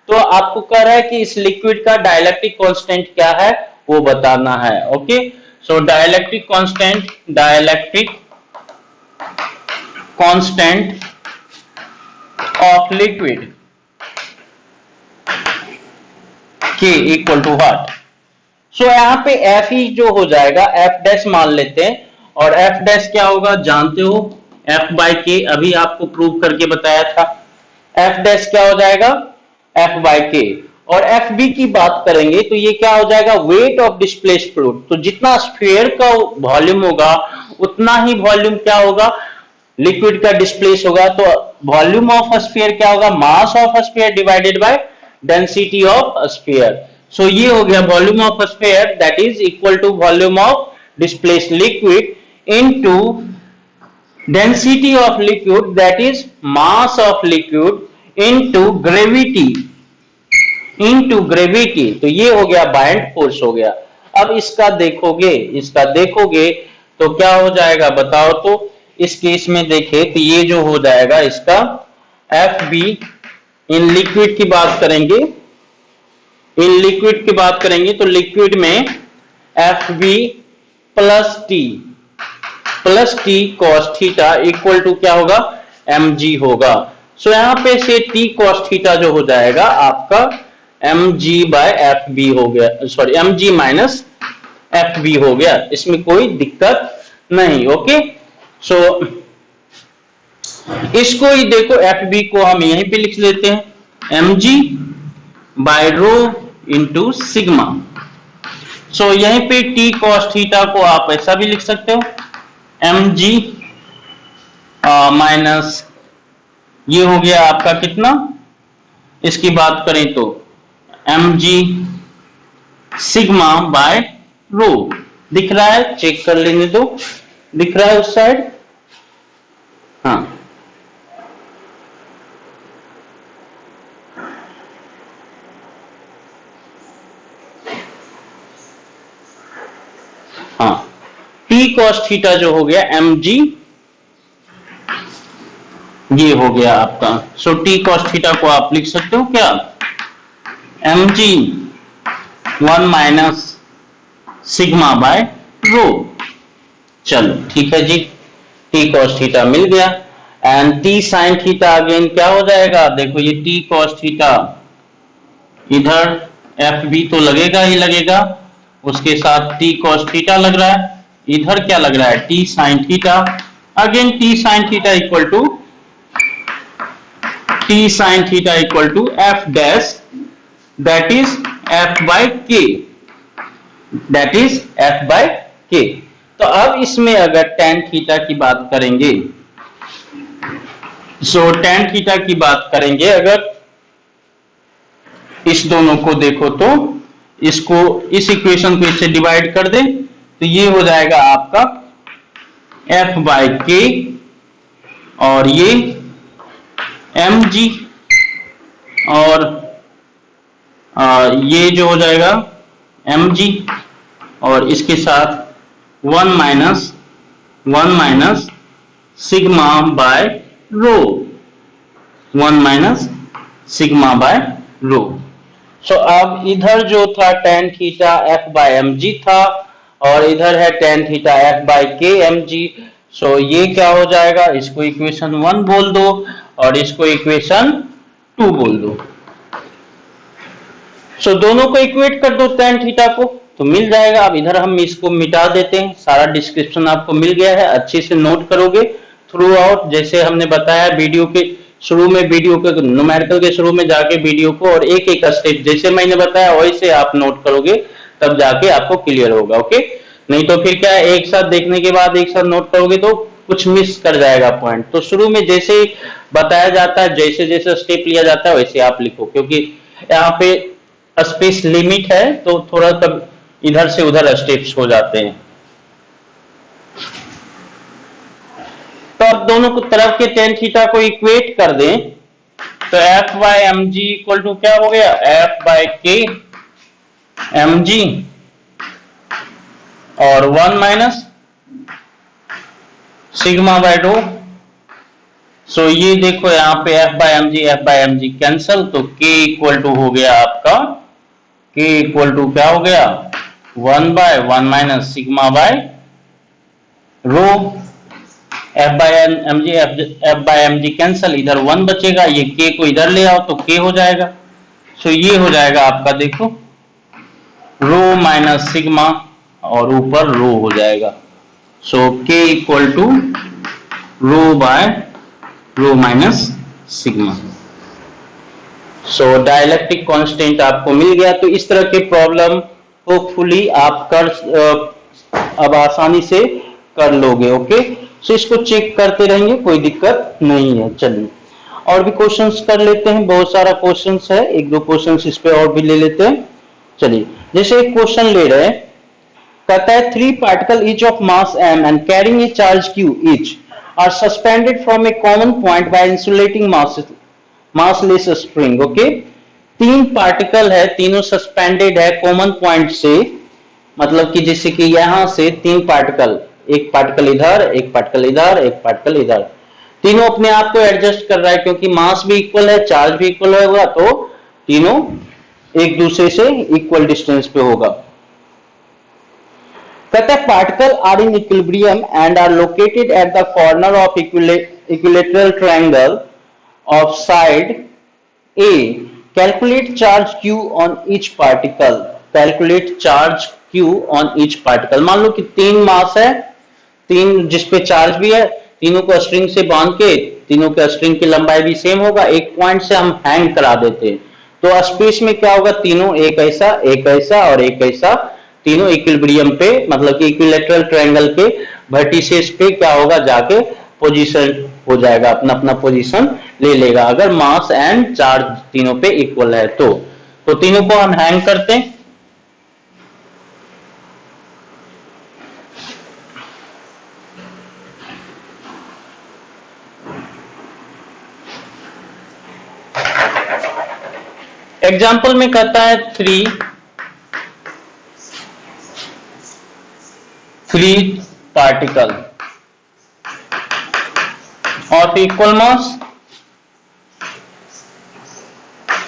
तो आपको कह रहा है कि इस लिक्विड का डाइलेक्ट्रिक कांस्टेंट क्या है वो बताना है। Okay, so dielectric constant of liquid K equal to what. So यहाँ पे Fe जो हो जाएगा F डैश मान लेते हैं, और F डैश क्या होगा जानते हो, F बाई K, अभी आपको प्रूव करके बताया था। F डैश क्या हो जाएगा, F बाई K। और Fb की बात करेंगे तो ये क्या हो जाएगा, वेट ऑफ डिस्प्लेस्ड फ्लूइड। तो जितना स्फीयर का वॉल्यूम होगा उतना ही वॉल्यूम क्या होगा, लिक्विड का डिस्प्लेस होगा। तो वॉल्यूम ऑफ स्फीयर क्या होगा, mass of sphere divided by density of sphere. So ये हो गया volume of sphere that is equal to volume of displaced liquid into density of liquid that is mass of liquid into gravity. तो ये हो गया बाइंड फोर्स हो गया। अब इसका देखोगे तो क्या हो जाएगा बताओ, तो इस केस में देखे तो ये जो हो जाएगा इसका Fb, इन लिक्विड की बात करेंगे, तो लिक्विड में Fb plus T cos theta equal to क्या होगा, mg होगा। सो यहां पे से t cos थीटा जो हो जाएगा आपका mg बाय Fb हो गया, सॉरी mg माइनस Fb हो गया, इसमें कोई दिक्कत नहीं। ओके, सो इसको ही देखो, Fb को हम यहीं पे लिख लेते हैं, mg bye rho into sigma. सो यहीं पे t cos थीटा को आप ऐसा भी लिख सकते हो, mg माइनस ये हो गया आपका कितना, इसकी बात करें तो mg सिग्मा बाय रो। दिख रहा है, चेक कर लेने दो, दिख रहा है उस साइड, हाँ हाँ, t cos थीटा जो हो गया mg ये हो गया आपका। सो टी कॉस थीटा को आप लिख सकते हो क्या, mg 1 माइनस सिग्मा बाय रो। चलो ठीक है जी, टी कॉस थीटा मिल गया। And T sine theta again क्या हो जाएगा, देखो ये टी कॉस थीटा, इधर एफ भी तो लगेगा ही लगेगा, उसके साथ टी कॉस थीटा लग रहा है, इधर क्या लग रहा है T sine theta. Again T sine theta equal to F dash, that is F by K, that is F by K. तो अब इसमें अगर टेन थीटा की बात करेंगे, सो टेन थीटा की बात करेंगे, अगर इस दोनों को देखो तो इसको, इस इक्वेशन को इससे डिवाइड कर दे तो ये हो जाएगा आपका एफ बाय के, और ये एम जी, और ये जो हो जाएगा एम जी, और इसके साथ 1 minus sigma by rho, 1 minus sigma by rho. So अब इधर जो था tan theta F by M G था, और इधर है tan theta F by K M G. So ये क्या हो जाएगा, इसको इक्वेशन 1 बोल दो और इसको इक्वेशन 2 बोल दो। सो दोनों को इक्वेट कर दो टेन थीटा को, तो मिल जाएगा। अब इधर हम इसको मिटा देते हैं, सारा डिस्क्रिप्शन आपको मिल गया है, अच्छे से नोट करोगे थ्रू आउट, जैसे हमने बताया वीडियो के शुरू में, वीडियो के न्यूमेरिकल के शुरू में जाके वीडियो को और एक एक स्टेप जैसे मैंने बताया वैसे आप नोट करोगे, तब जाके आपको क्लियर होगा। ओके, नहीं तो फिर क्या है, एक साथ देखने के बाद एक साथ नोट करोगे तो कुछ मिस कर जाएगा पॉइंट। तो शुरू में जैसे ही बताया जाता है, जैसे जैसे स्टेप लिया जाता है वैसे आप लिखो, क्योंकि यहाँ पे स्पेस लिमिट है तो थोड़ा तब इधर से उधर स्टेप्स हो जाते हैं। तो अब दोनों को तरफ के टेन थीटा को इक्वेट कर दें तो F by M G equal to क्या हो गया, एफ बाय के एम जी, और 1 minus sigma by rho. So ये देखो यहाँ पे F by M G cancel, तो के इक्वल टू हो गया आपका, के इक्वल टू क्या हो गया, 1 by 1 minus sigma by rho. F by M G cancel, इधर 1 बचेगा, ये के को इधर ले आओ तो के हो जाएगा। सो ये हो जाएगा आपका, देखो रो माइनस सिग्मा और ऊपर रो हो जाएगा। So K equal to rho by rho minus sigma. So dielectric constant आपको मिल गया। तो इस तरह के प्रॉब्लम होपफुली आप कर अब आसानी से कर लोगे। ओके, सो इसको चेक करते रहेंगे, कोई दिक्कत नहीं है। चलिए और भी क्वेश्चंस कर लेते हैं, बहुत सारा क्वेश्चंस है, एक दो क्वेश्चंस इस पे और भी ले लेते हैं। चलिए जैसे एक क्वेश्चन ले रहे हैं, कहता है 3 particle each of mass m and carrying a charge q each are suspended from a common point by insulating massless spring। Okay, 3 particle है, तीनों सस्पेंडेड है कॉमन पॉइंट से, मतलब कि जैसे कि यहां से 3 पार्टिकल, एक पार्टिकल इधर, एक पार्टिकल इधर, एक पार्टिकल इधर, तीनों अपने आप को एडजस्ट कर रहा है क्योंकि मास भी इक्वल है, चार्ज भी इक्वल होगा, तो तीनों एक दूसरे से इक्वल डिस्टेंस पे होगा। कहता है particle are in equilibrium and are located at the corner of equilateral triangle of side A, calculate charge q on each particle, calculate charge q on each particle. मान लो कि 3 मास है, 3 जिसपे चार्ज भी है, तीनों को स्ट्रिंग से बांध के, तीनों के स्ट्रिंग की लंबाई भी सेम होगा, एक पॉइंट से हम हैंग करा देते हैं, तो स्पेस में क्या होगा, तीनों एक ऐसा और एक ऐसा, तीनों इक्विलिब्रियम पे, मतलब कि इक्विलेटरल ट्रायंगल के वर्टिसेस पे क्या होगा, जाके पोजीशन हो जाएगा, अपना अपना पोजीशन ले लेगा, अगर मास एंड चार्ज तीनों पे इक्वल है तो तीनों को हम हैंग करते हैं। एग्जाम्पल में कहता है 3 particle of equal mass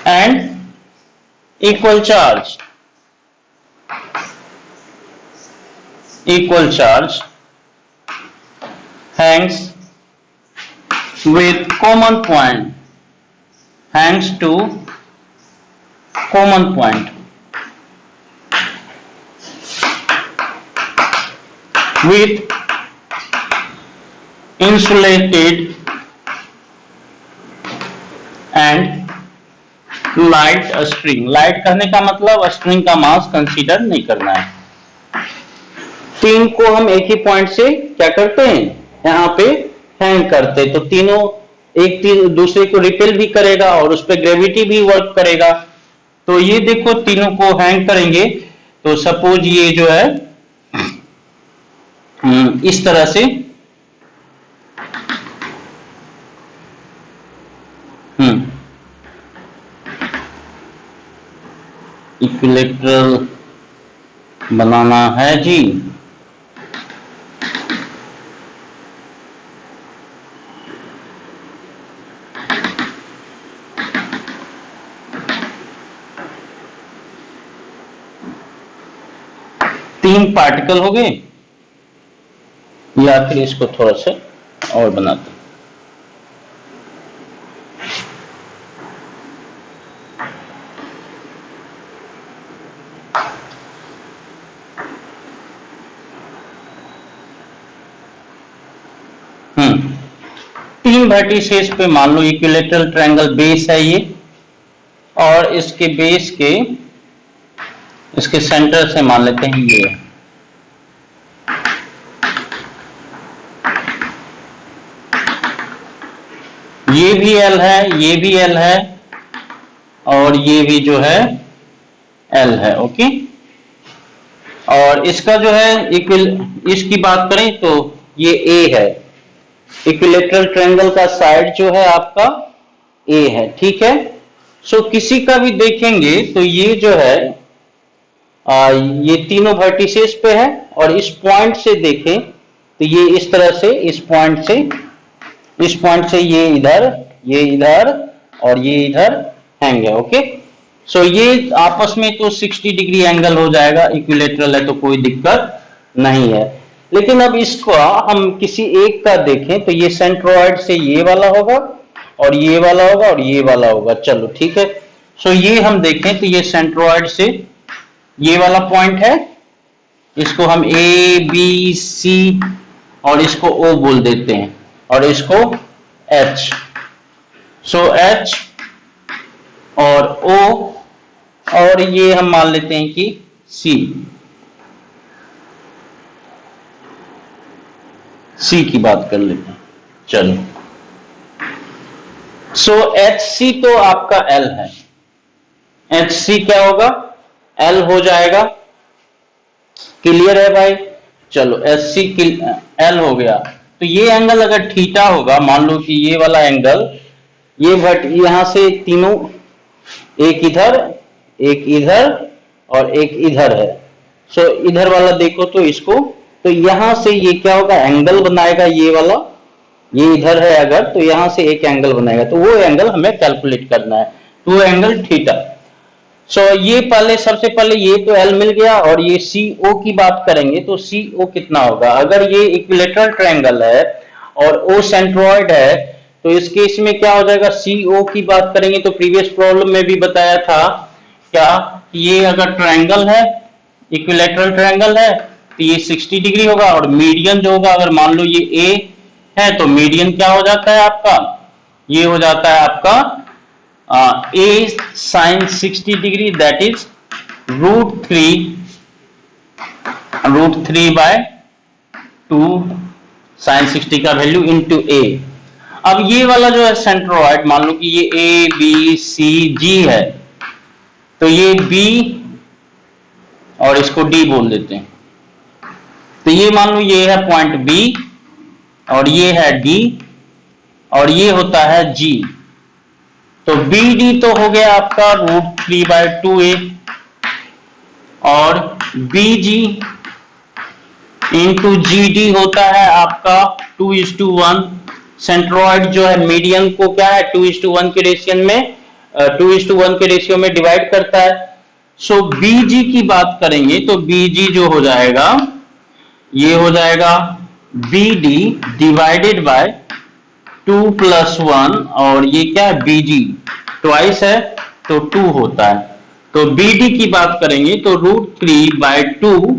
and equal charge hangs with common point, hangs to common point with insulated and light string. Light कहने का मतलब स्ट्रिंग का मास कंसीडर नहीं करना है। तीन को हम एक ही पॉइंट से क्या करते हैं, यहाँ पे हैंग करते हैं, तो तीनों एक दूसरे को रिपेल भी करेगा और उस पर ग्रेविटी भी वर्क करेगा। तो ये देखो तीनों को हैंग करेंगे तो सपोज ये जो है इस तरह से इक्विलैटरल बनाना है जी। तीन पार्टिकल हो गए, या फिर इसको थोड़ा सा और बनाते हैं। तीन वर्टिसेस पे मान लो इक्विलैटरल ट्रायंगल बेस है ये, और इसके बेस के इसके सेंटर से मान लेते हैं ये भी एल है, ये भी एल है, और ये भी जो है एल है। ओके, और इसका जो है इसकी बात करें तो ये ए है, इक्विलैटरल ट्रायंगल का साइड जो है आपका ए है, ठीक है। सो किसी का भी देखेंगे तो ये जो है ये तीनों वर्टिसेस पे है, और इस पॉइंट से देखें तो ये इस तरह से इस पॉइंट से ये इधर और ये इधर हैंग है। ओके, सो ये आपस में तो 60 डिग्री एंगल हो जाएगा, इक्विलैटरल है तो कोई दिक्कत नहीं है। लेकिन अब इसको हम किसी एक का देखें तो ये सेंट्रोइड से ये वाला होगा और ये वाला होगा और ये वाला होगा। चलो ठीक है, सो ये हम देखें तो ये सेंट्रोइड से ये वाला पॉइंट है, इसको हम ए बी सी और इसको ओ बोल देते हैं, और इसको एच। सो एच और ओ, और ये हम मान लेते हैं कि सी की बात कर लेते हैं। चलो, सो एच सी तो आपका एल है, एच सी क्या होगा, एल हो जाएगा। क्लियर है भाई? चलो एच सी एल हो गया, तो ये एंगल अगर थीटा होगा, मान लो कि ये वाला एंगल, ये यहां से तीनों एक इधर और एक इधर है। सो इधर वाला देखो तो इसको, तो यहां से ये क्या होगा, एंगल बनाएगा, ये वाला ये इधर है अगर, तो यहां से एक एंगल बनाएगा, तो वो एंगल हमें कैलकुलेट करना है, तो वो एंगल थीटा। सो ये सबसे पहले ये तो एल मिल गया, और ये सी ओ की बात करेंगे तो सी ओ कितना होगा। अगर ये इक्विलैटरल ट्रायंगल है और ओ सेंट्रोइड है तो इस केस में क्या हो जाएगा, सी ओ की बात करेंगे तो प्रीवियस प्रॉब्लम में भी बताया था क्या, ये अगर ट्रायंगल है, इक्विलैटरल ट्रायंगल है, तो ये 60 डिग्री होगा, और मीडियन जो होगा, अगर मान लो ये ए है तो मीडियन क्या हो जाता है आपका, ये हो जाता है आपका A sine 60 degree, that is √3/2 sine 60 का वैल्यू इनटू ए। अब ये वाला जो है सेंट्रोइड, मान लो कि ये ए बी सी जी है, तो ये बी और इसको डी बोल देते हैं, तो ये मान लो ये है पॉइंट बी और ये है डी और ये होता है जी, तो बी डी तो हो गया आपका √3/2a, और बी जी इंटू जी डी होता है आपका 2:1, सेंट्रोइड जो है मीडियन को क्या है 2:1 के रेशियो में 2:1 के रेशियो में डिवाइड करता है। सो बीजी की बात करेंगे तो बीजी जो हो जाएगा ये हो जाएगा बीडी डिवाइडेड बाय 2+1 और ये क्या है बीजी ट्वाइस है तो 2 होता है। तो बीडी की बात करेंगे तो √3/2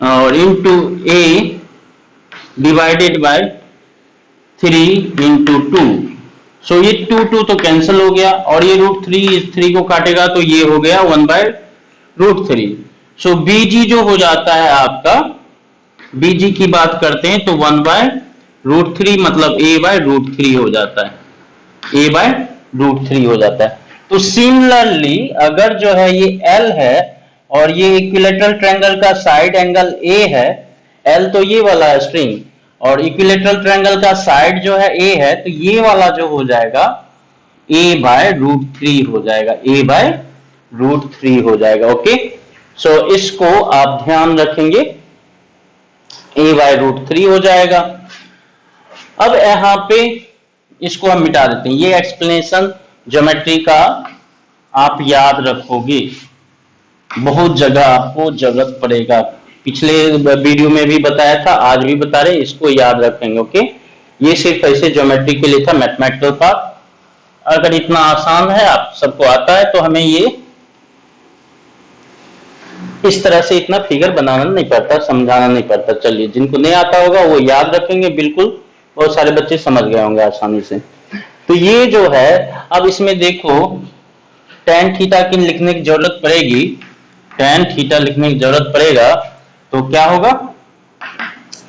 और इंटू ए डिवाइडेड बाय 3/2। सो ये 2 तो कैंसिल हो गया और ये √3 इस 3 को काटेगा तो ये हो गया 1/√3। सो बीजी जो हो जाता है आपका, बीजी की बात करते हैं तो 1/√3 मतलब a/√3 हो जाता है, a/√3 हो जाता है। तो सिमिलरली अगर जो है ये L है और ये इक्विलेटरल ट्रायंगल का साइड एंगल A है, L तो ये वाला है स्ट्रिंग और इक्विलेटरल ट्रायंगल का साइड जो है A है, तो ये वाला जो हो जाएगा a/√3 हो जाएगा, a/√3 हो जाएगा। ओके, सो इसको आप ध्यान रखेंगे, a/√3 हो जाएगा। अब यहां पे इसको हम मिटा देते हैं, ये एक्सप्लेनेशन ज्योमेट्री का आप याद रखोगे, बहुत जगह आपको जरूरत पड़ेगा। पिछले वीडियो में भी बताया था, आज भी बता रहे, इसको याद रखेंगे। ओके, ये सिर्फ ऐसे ज्योमेट्री के लिए था, मैथमेटिकल पार्ट। अगर इतना आसान है, आप सबको आता है, तो हमें ये इस तरह से इतना फिगर बनाना नहीं पड़ता, समझाना नहीं पड़ता। चलिए, जिनको नहीं आता होगा वो याद रखेंगे, बिल्कुल बहुत सारे बच्चे समझ गए होंगे आसानी से। तो ये जो है, अब इसमें देखो tan थीटा की लिखने की जरूरत पड़ेगी, tan थीटा लिखने की जरूरत पड़ेगा तो क्या होगा,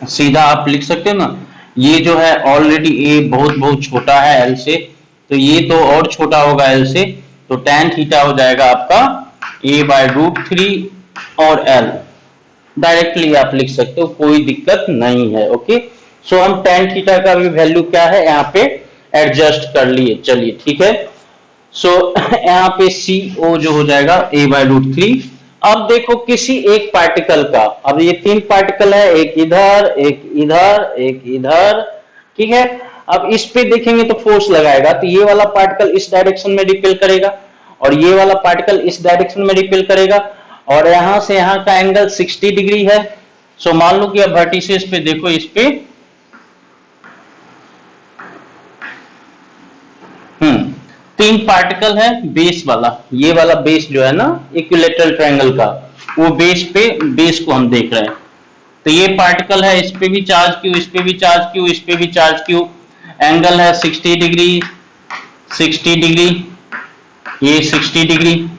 सीधा आप लिख सकते हो ना, ये जो है ऑलरेडी a बहुत बहुत छोटा है l से, तो ये तो और छोटा होगा l से, तो tan थीटा हो जाएगा आपका a/√3 और l डायरेक्टली आप लिख सकते हो, कोई दिक्कत नहीं है। ओके, सो हम tan थीटा का भी वैल्यू क्या है यहाँ पे एडजस्ट कर लिए। चलिए ठीक है, सो यहाँ पे CO जो हो जाएगा a/√3। अब देखो किसी एक पार्टिकल का, अब ये 3 पार्टिकल है, एक इधर एक इधर एक इधर, ठीक है। अब इस पे देखेंगे तो फोर्स लगाएगा, तो ये वाला पार्टिकल इस डायरेक्शन में रिपेल करेगा और ये वाला पार्टिकल इस डायरेक्शन में रिपेल करेगा और यहां से यहां का एंगल 60 डिग्री है। सो मान लो कि अब वर्टिसेस पे देखो, इस पे 3 पार्टिकल है, बेस वाला, ये वाला बेस जो है ना इक्विलेटरल ट्रायंगल का, वो बेस को हम देख रहे हैं। तो ये पार्टिकल है, इस पे भी चार्ज क्यू, इस पे भी चार्ज क्यू, इस पे भी चार्ज क्यू, एंगल है 60 डिग्री, 60 डिग्री, ये 60 डिग्री।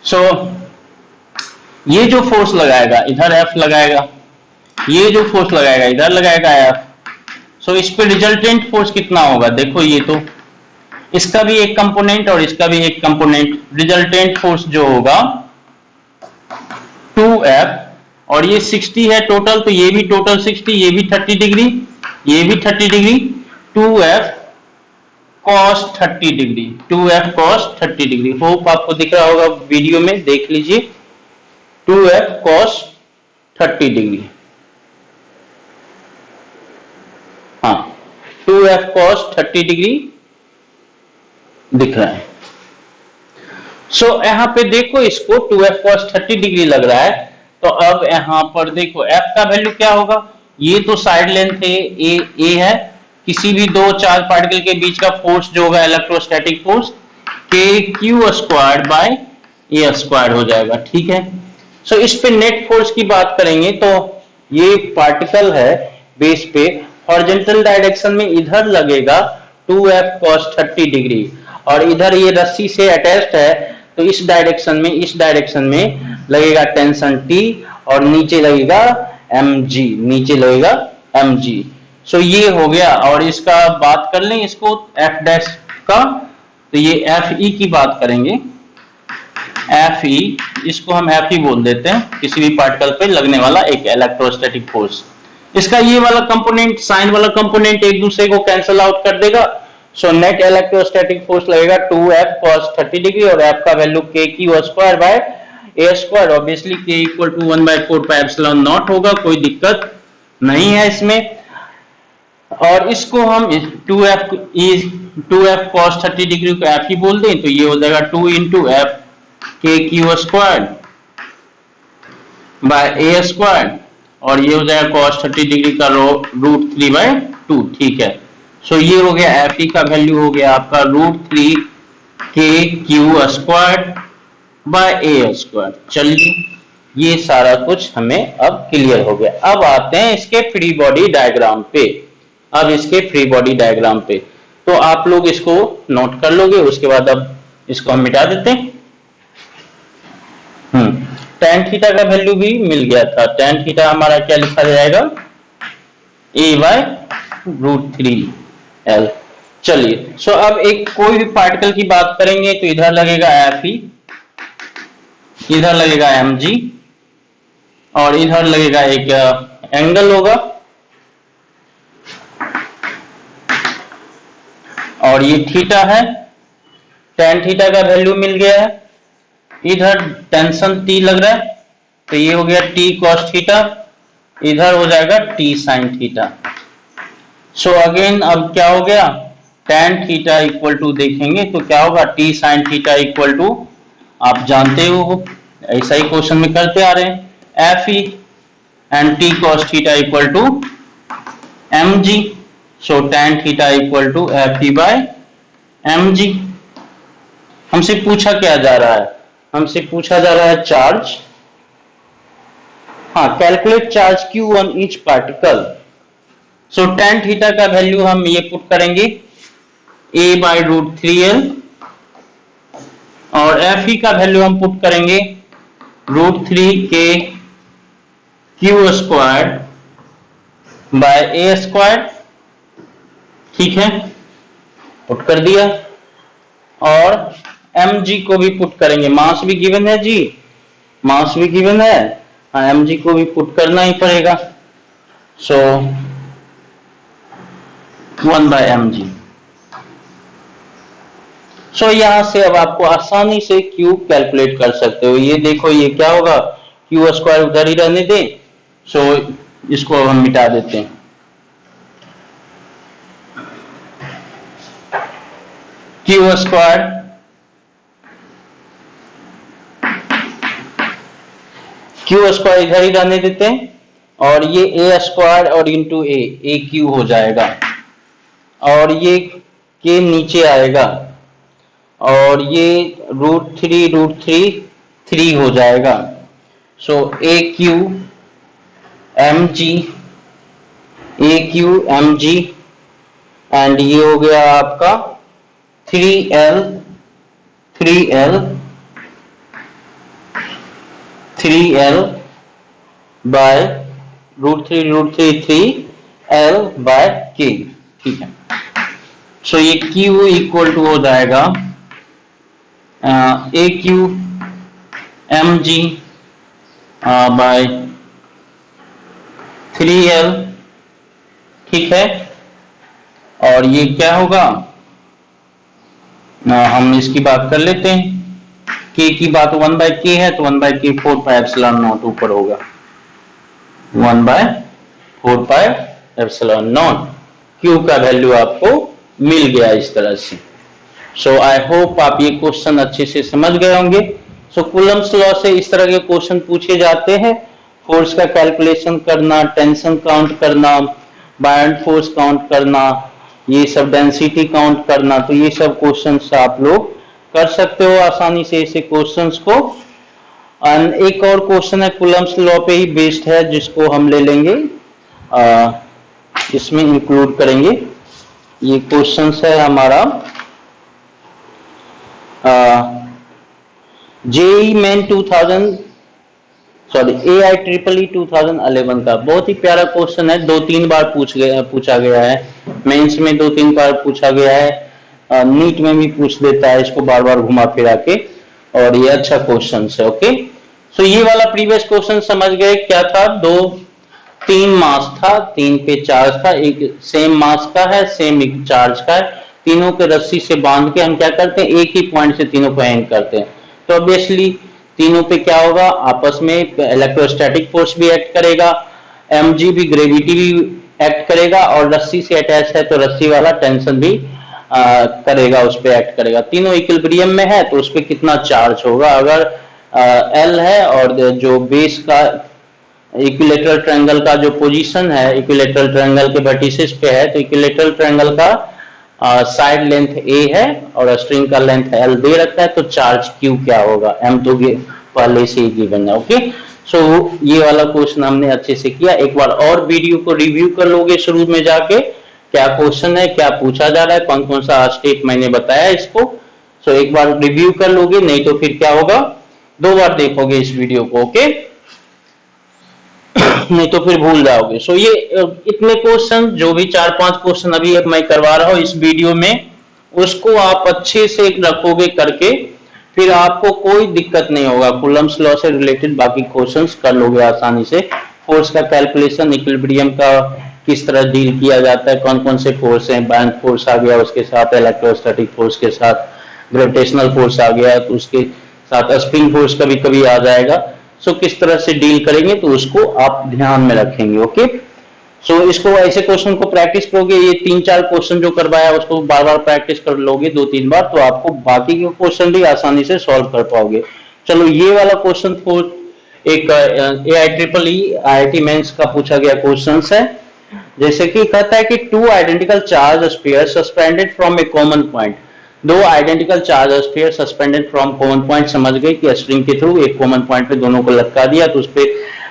सो ये जो फोर्स लगाएगा इधर F लगाएगा, ये जो फोर्स लगाएगा इधर लगाएगा F। सो इस पे रिजल्टेंट फोर्स कितना होगा, देखो ये तो इसका भी एक कंपोनेंट और इसका भी एक कंपोनेंट, रिजल्टेंट फोर्स जो होगा 2F और ये 60 है टोटल, तो ये भी टोटल 60, ये भी 30 डिग्री, ये भी 30 degree, 2F cos 30 degree, 2F cos 30 degree. Hope आपको दिख रहा होगा वीडियो में, देख लीजिए, 2F cos 30 डिग्री, हाँ 2F cos 30 डिग्री दिख रहा है। सो यहां पे देखो, इसको 2F cos 30 डिग्री लग रहा है, तो अब यहां पर देखो F का वैल्यू क्या होगा, ये तो साइड लेंथ है A है, किसी भी दो चार्ज पार्टिकल के बीच का फोर्स जो होगा इलेक्ट्रोस्टैटिक फोर्स kq² हो जाएगा, ठीक है। सो इस पे नेट फोर्स की बात करेंगे तो ये पार्टिकल है बेस पे, हॉरिजॉन्टल डायरेक्शन में इधर लगेगा 2F cos 30 डिग्री और इधर ये रस्सी से अटैच्ड है, तो इस डायरेक्शन में लगेगा टेंशन T और नीचे लगेगा mg, नीचे लगेगा mg। सो ये हो गया। और इसका बात कर लें इसको F डैश का, तो ये Fe की बात करेंगे, Fe, इसको हम Fe बोल देते हैं, किसी भी पार्टिकल पे लगने वाला एक इलेक्ट्रोस्टैटिक फोर्स। इसका ये वाला कंपोनेंट, साइन वाला कंपोनेंट एक दूसरे को कैंसिल आउट कर देगा। सो नेट इलेक्ट्रोस्टैटिक फोर्स लगेगा 2F cos 30 डिग्री और F का वैल्यू kq²/a², ऑब्वियसली k = 1/4πε0 होगा, कोई दिक्कत नहीं है इसमें। और इसको हम 2f cos 30 डिग्री को f ही बोल दें तो ये हो जाएगा 2 इंटू एफ के क्यू स्क्वायर बाय ए स्क्वायर, और ये हो जाएगा cos 30 डिग्री का √3/2। ठीक है, सो ये हो गया एफ ई का वैल्यू हो गया आपका √3 के क्यू स्क्वायर बाय ए स्क्वायर। चलिए ये सारा कुछ हमें अब क्लियर हो गया। अब आते हैं इसके फ्री बॉडी डायग्राम पे। अब इसके फ्री बॉडी डायग्राम पे तो आप लोग इसको नोट कर लोगे, उसके बाद अब इसको हम मिटा देते हैं। tan थीटा का वैल्यू भी मिल गया था। tan थीटा हमारा क्या लिखा जाएगा, a/√3l। चलिए सो अब एक कोई भी पार्टिकल की बात करेंगे तो इधर लगेगा एफ ई, इधर लगेगा mg, और इधर लगेगा एक एंगल होगा, और ये थीटा है। tan थीटा का वैल्यू मिल गया है, इधर टेंशन T लग रहा है तो ये हो गया T cos थीटा, इधर हो जाएगा T sin theta. So again अब क्या हो गया, tan थीटा इक्वल टू देखेंगे तो क्या होगा, T sin theta equal to आप जानते हो, ऐसा ही क्वेश्चन में करते आ रहे हैं, F E and T cos theta equal to mg। So tan theta equal to F E by mg। हमसे पूछा क्या जा रहा है, हमसे पूछा जा रहा है चार्ज, हाँ calculate charge Q on each particle. So tan theta का वैल्यू हम ये पुट करेंगे a/√3l, और एफ ई का वैल्यू हम पुट करेंगे √3 के क्यू स्क्वायर बाय ए स्क्वायर। ठीक है, पुट कर दिया, और mg को भी पुट करेंगे, मास भी गिवन है जी, मास भी गिवन है, हाँ mg को भी पुट करना ही पड़ेगा। सो 1/mg। सो यहां से अब आपको आसानी से Q कैलकुलेट कर सकते हो। ये देखो ये क्या होगा, क्यू स्क्वायर उधर ही रहने दें, सो इसको अब हम मिटा देते हैं। क्यू स्क्वायर इधर ही रहने देते हैं, और ये ए स्क्वायर और इंटू ए क्यू हो जाएगा, और ये के नीचे आएगा, और ये √3 3 हो जाएगा। सो ए क्यू एम जी एंड ये हो गया आपका 3l बाय √3 बाय k। ठीक है, सो ये Q इक्वल टू हो जाएगा A Q M G by 3l। ठीक है, और ये क्या होगा, हम इसकी बात कर लेते हैं, k की बात 1/k है तो 1/k 4πε0 ऊपर होगा, 1/4πε0। Q का वैल्यू आपको मिल गया इस तरह से। सो आई होप आप ये क्वेश्चन अच्छे से समझ गए होंगे। सो कूलम्ब्स लॉ से इस तरह के क्वेश्चन पूछे जाते हैं, फोर्स का कैलकुलेशन करना, टेंशन काउंट करना, बायन्ड फोर्स काउंट करना, ये सब डेंसिटी काउंट करना, तो ये सब क्वेश्चंस आप लोग कर सकते हो आसानी से ऐसे क्वेश्चंस को। एक और क्वेश्चन है कूलम्ब्स लॉ पे ही बेस्ड है, जिसको हम ले लेंगे, इसमें इंक्लूड करेंगे। ये क्वेश्चंस है हमारा जेई मेन 2011 का, बहुत ही प्यारा क्वेश्चन है, 2-3 बार पूछा गया है, मेंस में 2-3 बार पूछा गया है, नीट में भी पूछ देता है इसको बार बार घुमा फिरा के, और ये अच्छा क्वेश्चन है। ओके, सो ये वाला प्रीवियस क्वेश्चन समझ गए क्या था, 3 मास था, 3 पे चार्ज था, एक सेम मास का है, सेम चार्ज का है, तीनों के रस्सी से बांध के हम क्या करते हैं, एक ही पॉइंट से तीनों को हैंग करते हैं, तो ऑब्वियसली तीनों पे क्या होगा, आपस में इलेक्ट्रोस्टैटिक फोर्स भी एक्ट करेगा, mg भी ग्रेविटी भी एक्ट करेगा, और रस्सी से अटैच है तो रस्सी वाला टेंशन भी करेगा, उस पर एक्ट करेगा। तीनों इक्विलिब्रियम में है तो उस पर कितना चार्ज होगा? अगर एल है और जो बेस का इक्विलेटरल ट्रायंगल का जो पोजीशन है, इक्विलेटरल ट्रायंगल के वर्टिसेस पे है, तो इक्विलेटरल ट्रायंगल का साइड लेंथ ए है और स्ट्रिंग का लेंथ एल दे रखा है, तो चार्ज क्यू क्या होगा? एम तो पहले से ही गिवन है। ओके, सो ये वाला क्वेश्चन हमने अच्छे से किया। एक बार और वीडियो को रिव्यू कर लोगे शुरू में जाके, क्या क्वेश्चन है, क्या पूछा जा रहा है, कौन कौन सा स्टेप मैंने बताया इसको। सो एक बार रिव्यू कर लोगे, नहीं तो फिर क्या होगा, 2 बार देखोगे इस वीडियो को। ओके, नहीं तो फिर भूल जाओगे। सो ये इतने क्वेश्चन, जो भी 4-5 क्वेश्चन अभी मैं करवा रहा हूं इस वीडियो में, उसको आप अच्छे से रखोगे करके, फिर आपको कोई दिक्कत नहीं होगा। कूलम्ब्स लॉ से रिलेटेड बाकी क्वेश्चंस कर लोगे आसानी से। फोर्स का कैलकुलेशन, इक्विलिब्रियम का किस तरह डील किया जाता है, कौन कौन से फोर्स हैं, बाउंड फोर्स आ गया, उसके साथ इलेक्ट्रोस्टैटिक फोर्स के साथ ग्रेविटेशनल फोर्स आ गया, तो उसके साथ स्प्रिंग फोर्स कभी कभी आ जाएगा। सो किस तरह से डील करेंगे तो उसको आप ध्यान में रखेंगे। ओके, सो इसको ऐसे क्वेश्चन को प्रैक्टिस करोगे, ये 3-4 क्वेश्चन जो करवाया उसको बार बार प्रैक्टिस कर लोगे 2-3 बार, तो आपको बाकी के क्वेश्चन भी आसानी से सॉल्व कर पाओगे। चलो, ये वाला क्वेश्चन एक AIEEE मेंस का पूछा गया क्वेश्चन है। जैसे कि कहता है कि 2 identical charge sphere suspended from a common point. 2 identical charge sphere suspended from common point, समझ गए कि स्ट्रिंग के थ्रू एक कॉमन पॉइंट पे दोनों को लटका दिया, तो उस पे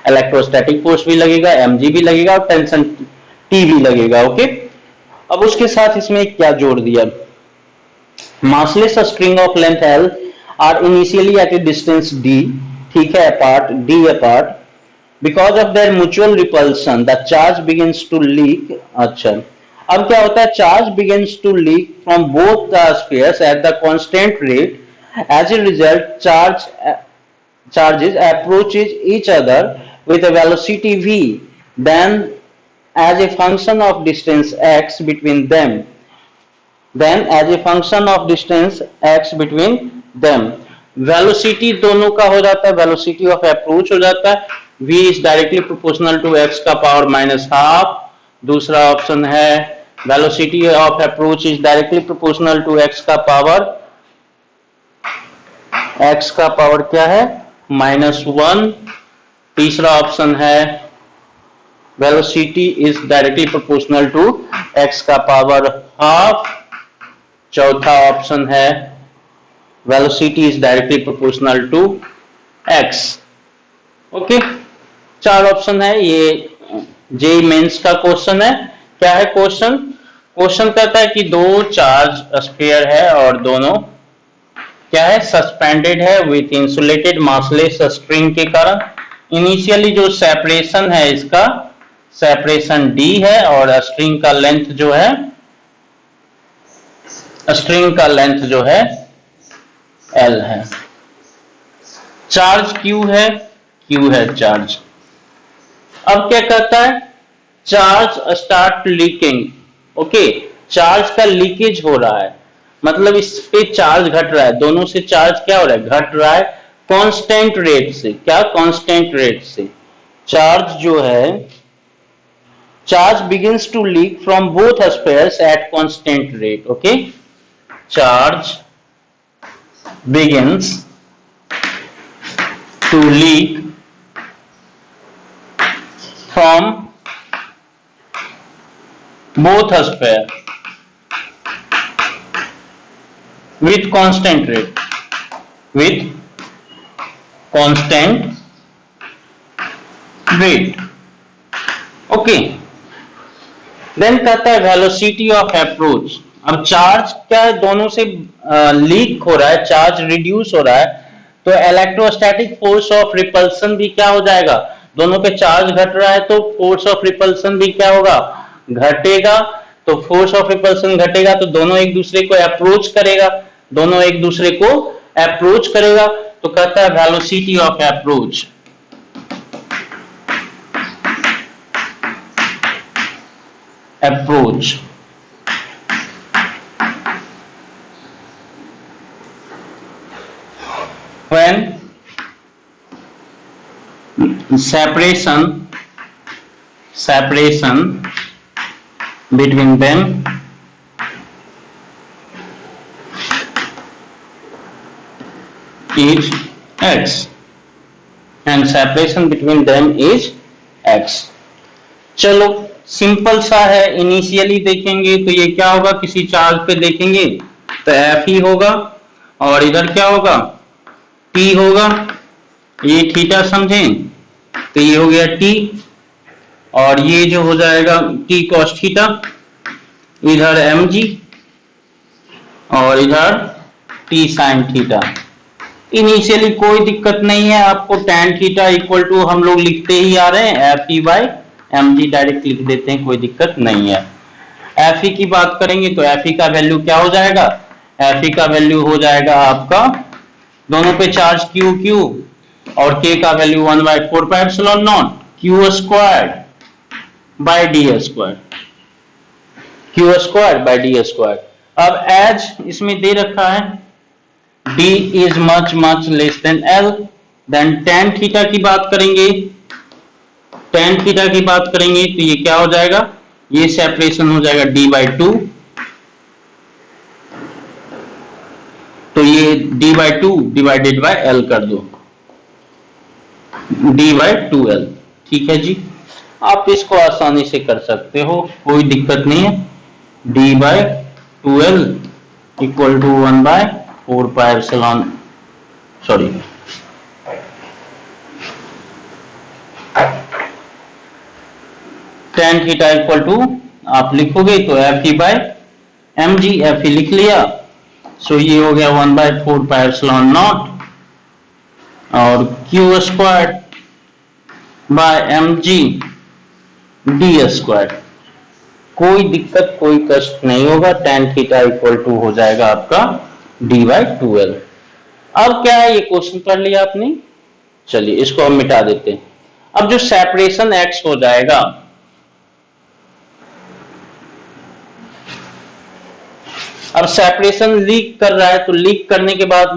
इलेक्ट्रोस्टैटिक फोर्स भी लगेगा, mg भी लगेगा और टेंशन T भी लगेगा। ओके, अब उसके साथ इसमें क्या जोड़ दिया, massless string of length L are initially at a distance d, ठीक है, apart, because of their mutual repulsion the charge begins to leak। अच्छा, अब क्या होता है, charge begins to leak from both the spheres at the constant rate। as a result charges approaches each other with a velocity v, then as a function of distance x between them velocity दोनों का हो जाता है, वेलोसिटी ऑफ अप्रोच हो जाता है, v is directly proportional to x का पावर -12। दूसरा ऑप्शन है velocity of approach is directly proportional to x का पावर क्या है, -1। तीसरा ऑप्शन है velocity is directly proportional to x का पावर ½ चौथा ऑप्शन है velocity is directly proportional to x। Okay, 4 option है। ये जेईई मेंस का क्वेश्चन है। क्या है क्वेश्चन कहता है कि 2 चार्ज स्फीयर है और दोनों क्या है, सस्पेंडेड है विथ इंसुलेटेड मासलेस स्ट्रिंग के कारण। इनिशियली जो सेपरेशन है, इसका सेपरेशन d है और स्ट्रिंग का लेंथ जो है L है। चार्ज Q है चार्ज। अब क्या कहता है, charge start leaking. Okay, charge का लीकेज हो रहा है, मतलब इस पे चार्ज घट रहा है, दोनों से चार्ज क्या हो रहा है, घट रहा है कांस्टेंट रेट से। क्या, कांस्टेंट रेट से। चार्ज जो है, charge begins to leak from both spheres at constant rate। okay, charge begins to leak from both spheres with constant rate, okay. Then कहता है वेलोसिटी ऑफ अप्रोच। अब चार्ज क्या है, दोनों से लीक हो रहा है, चार्ज रिड्यूस हो रहा है, तो इलेक्ट्रोस्टैटिक फोर्स ऑफ रिपल्सन भी क्या हो जाएगा, दोनों पे चार्ज घट रहा है तो फोर्स ऑफ रिपल्सन भी क्या होगा, घटेगा। तो फोर्स ऑफ रिपल्सन घटेगा तो दोनों एक दूसरे को अप्रोच करेगा, तो कहता है velocity of approach. when separation between them is x and separation between them is x। चलो सिंपल सा है। इनिशियली देखेंगे तो ये क्या होगा, किसी चार्ज पे देखेंगे तो एफ ही होगा और इधर क्या होगा, टी होगा। ये थीटा समझें तो ये हो गया टी और ये जो हो जाएगा टी कॉस थीटा, इधर एम जी और इधर टी साइन थीटा। इनिशियली कोई दिक्कत नहीं है, आपको tan थीटा इक्वल टू हम लोग लिखते ही आ रहे हैं F E by M G, direct लिख देते हैं, कोई दिक्कत नहीं है। एफ ई की बात करेंगे तो एफ ई का वैल्यू क्या हो जाएगा, एफ ई का वैल्यू हो जाएगा आपका, दोनों पे चार्ज क्यू क्यू और के का value 1/4 pi epsilon not Q square by D square, Q square by D square. अब एज इसमें दे रखा है d is much less than L, then tan theta की बात करेंगे, tan थीटा की बात करेंगे तो ये क्या हो जाएगा, ये सेपरेशन हो जाएगा d/2, तो ये d/2 डिवाइडेड बाय L कर दो, d/2L। ठीक है जी, आप इसको आसानी से कर सकते हो, कोई दिक्कत नहीं है। d/2L equal to 1/4 pi epsilon, sorry tan theta equal to आप लिखोगे तो F E by M ji, F E लिख लिया, सो ये हो गया 1/4 पाई एप्सिलॉन नॉट और Q square by M G D square. कोई दिक्कत कोई कष्ट नहीं होगा, tan थीटा इक्वल टू हो जाएगा आपका d/2L। अब क्या है, ये क्वेश्चन पढ़ लिया आपने, चलिए इसको हम मिटा देते हैं। अब जो सेपरेशन x हो जाएगा, अब सेपरेशन लीक कर रहा है तो लीक करने के बाद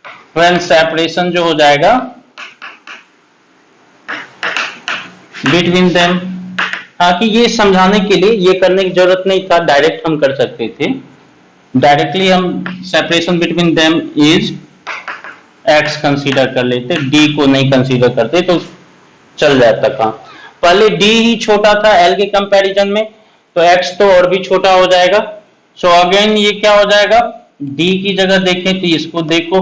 फ्रेंड सेपरेशन जो हो जाएगा बिटवीन देम, ताकि ये समझाने के लिए ये करने की जरूरत नहीं था, डायरेक्ट हम कर सकते थे। डायरेक्टली हम separation between them is x consider कर लेते, d को नहीं कंसीडर करते तो चल जाता काम। पहले d ही छोटा था l के कंपैरिजन में, तो x तो और भी छोटा हो जाएगा। सो अगेन ये क्या हो जाएगा, d की जगह देखें तो इसको देखो,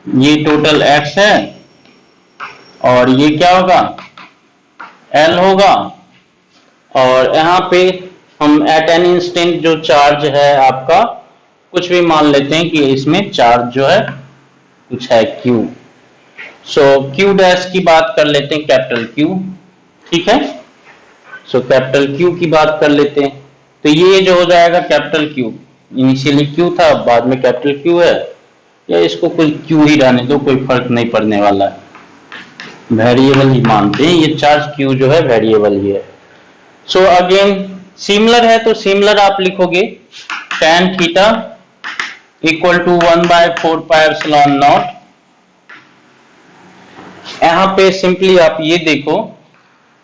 ये टोटल x है और ये क्या होगा L होगा, और यहाँ पे हम एट एन इंस्टेंट जो चार्ज है आपका, कुछ भी मान लेते हैं कि इसमें चार्ज जो है कुछ है Q। सो Q डैश की बात कर लेते हैं, कैपिटल Q, ठीक है। सो कैपिटल Q की बात कर लेते हैं, तो ये जो हो जाएगा कैपिटल Q, इनिशियली Q था बाद में कैपिटल Q है, या इसको कोई Q ही रहने दो, कोई फर्क नहीं पड़ने वाला है, वेरिएबल ही मानते हैं, ये चार्ज Q जो है वेरिएबल ही है। सो अगेन सिमिलर है तो सिमिलर आप लिखोगे tan theta equal to 1/4 pi epsilon naught. यहाँ पे सिंपली आप ये देखो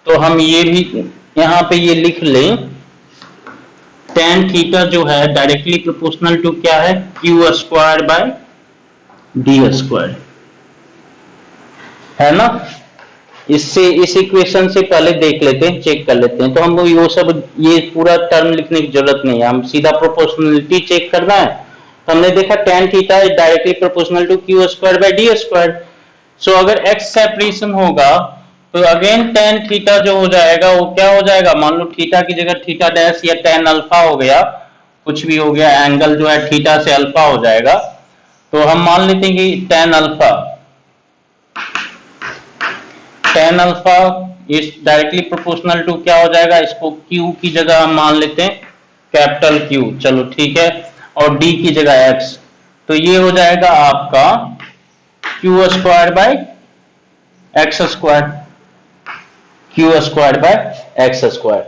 तो हम ये भी यहाँ पे ये लिख लें, tan थीटा जो है डायरेक्टली प्रोपोर्शनल टू क्या है, Q square by D square, है ना। इससे इस इक्वेशन से पहले देख लेते हैं, चेक कर लेते हैं, तो हम वो सब ये पूरा टर्म लिखने की जरूरत नहीं है, हम सीधा प्रोपोर्शनलिटी चेक करना है। तो हमने देखा tan theta is directly proportional to Q square by D square. So अगर x सेपरेशन होगा तो अगेन tan थीटा जो हो जाएगा वो क्या हो जाएगा, मान लो थीटा की जगह थीटा डैश या tan अल्फा हो गया, कुछ भी हो गया, एंगल जो है थीटा से अल्फा हो जाएगा, तो हम मान लेते हैं कि tan alpha is directly proportional to क्या हो जाएगा, इसको Q की जगह हम मान लेते हैं कैपिटल Q, चलो ठीक है, और D की जगह X, तो ये हो जाएगा आपका Q square bye X square, Q square bye X square.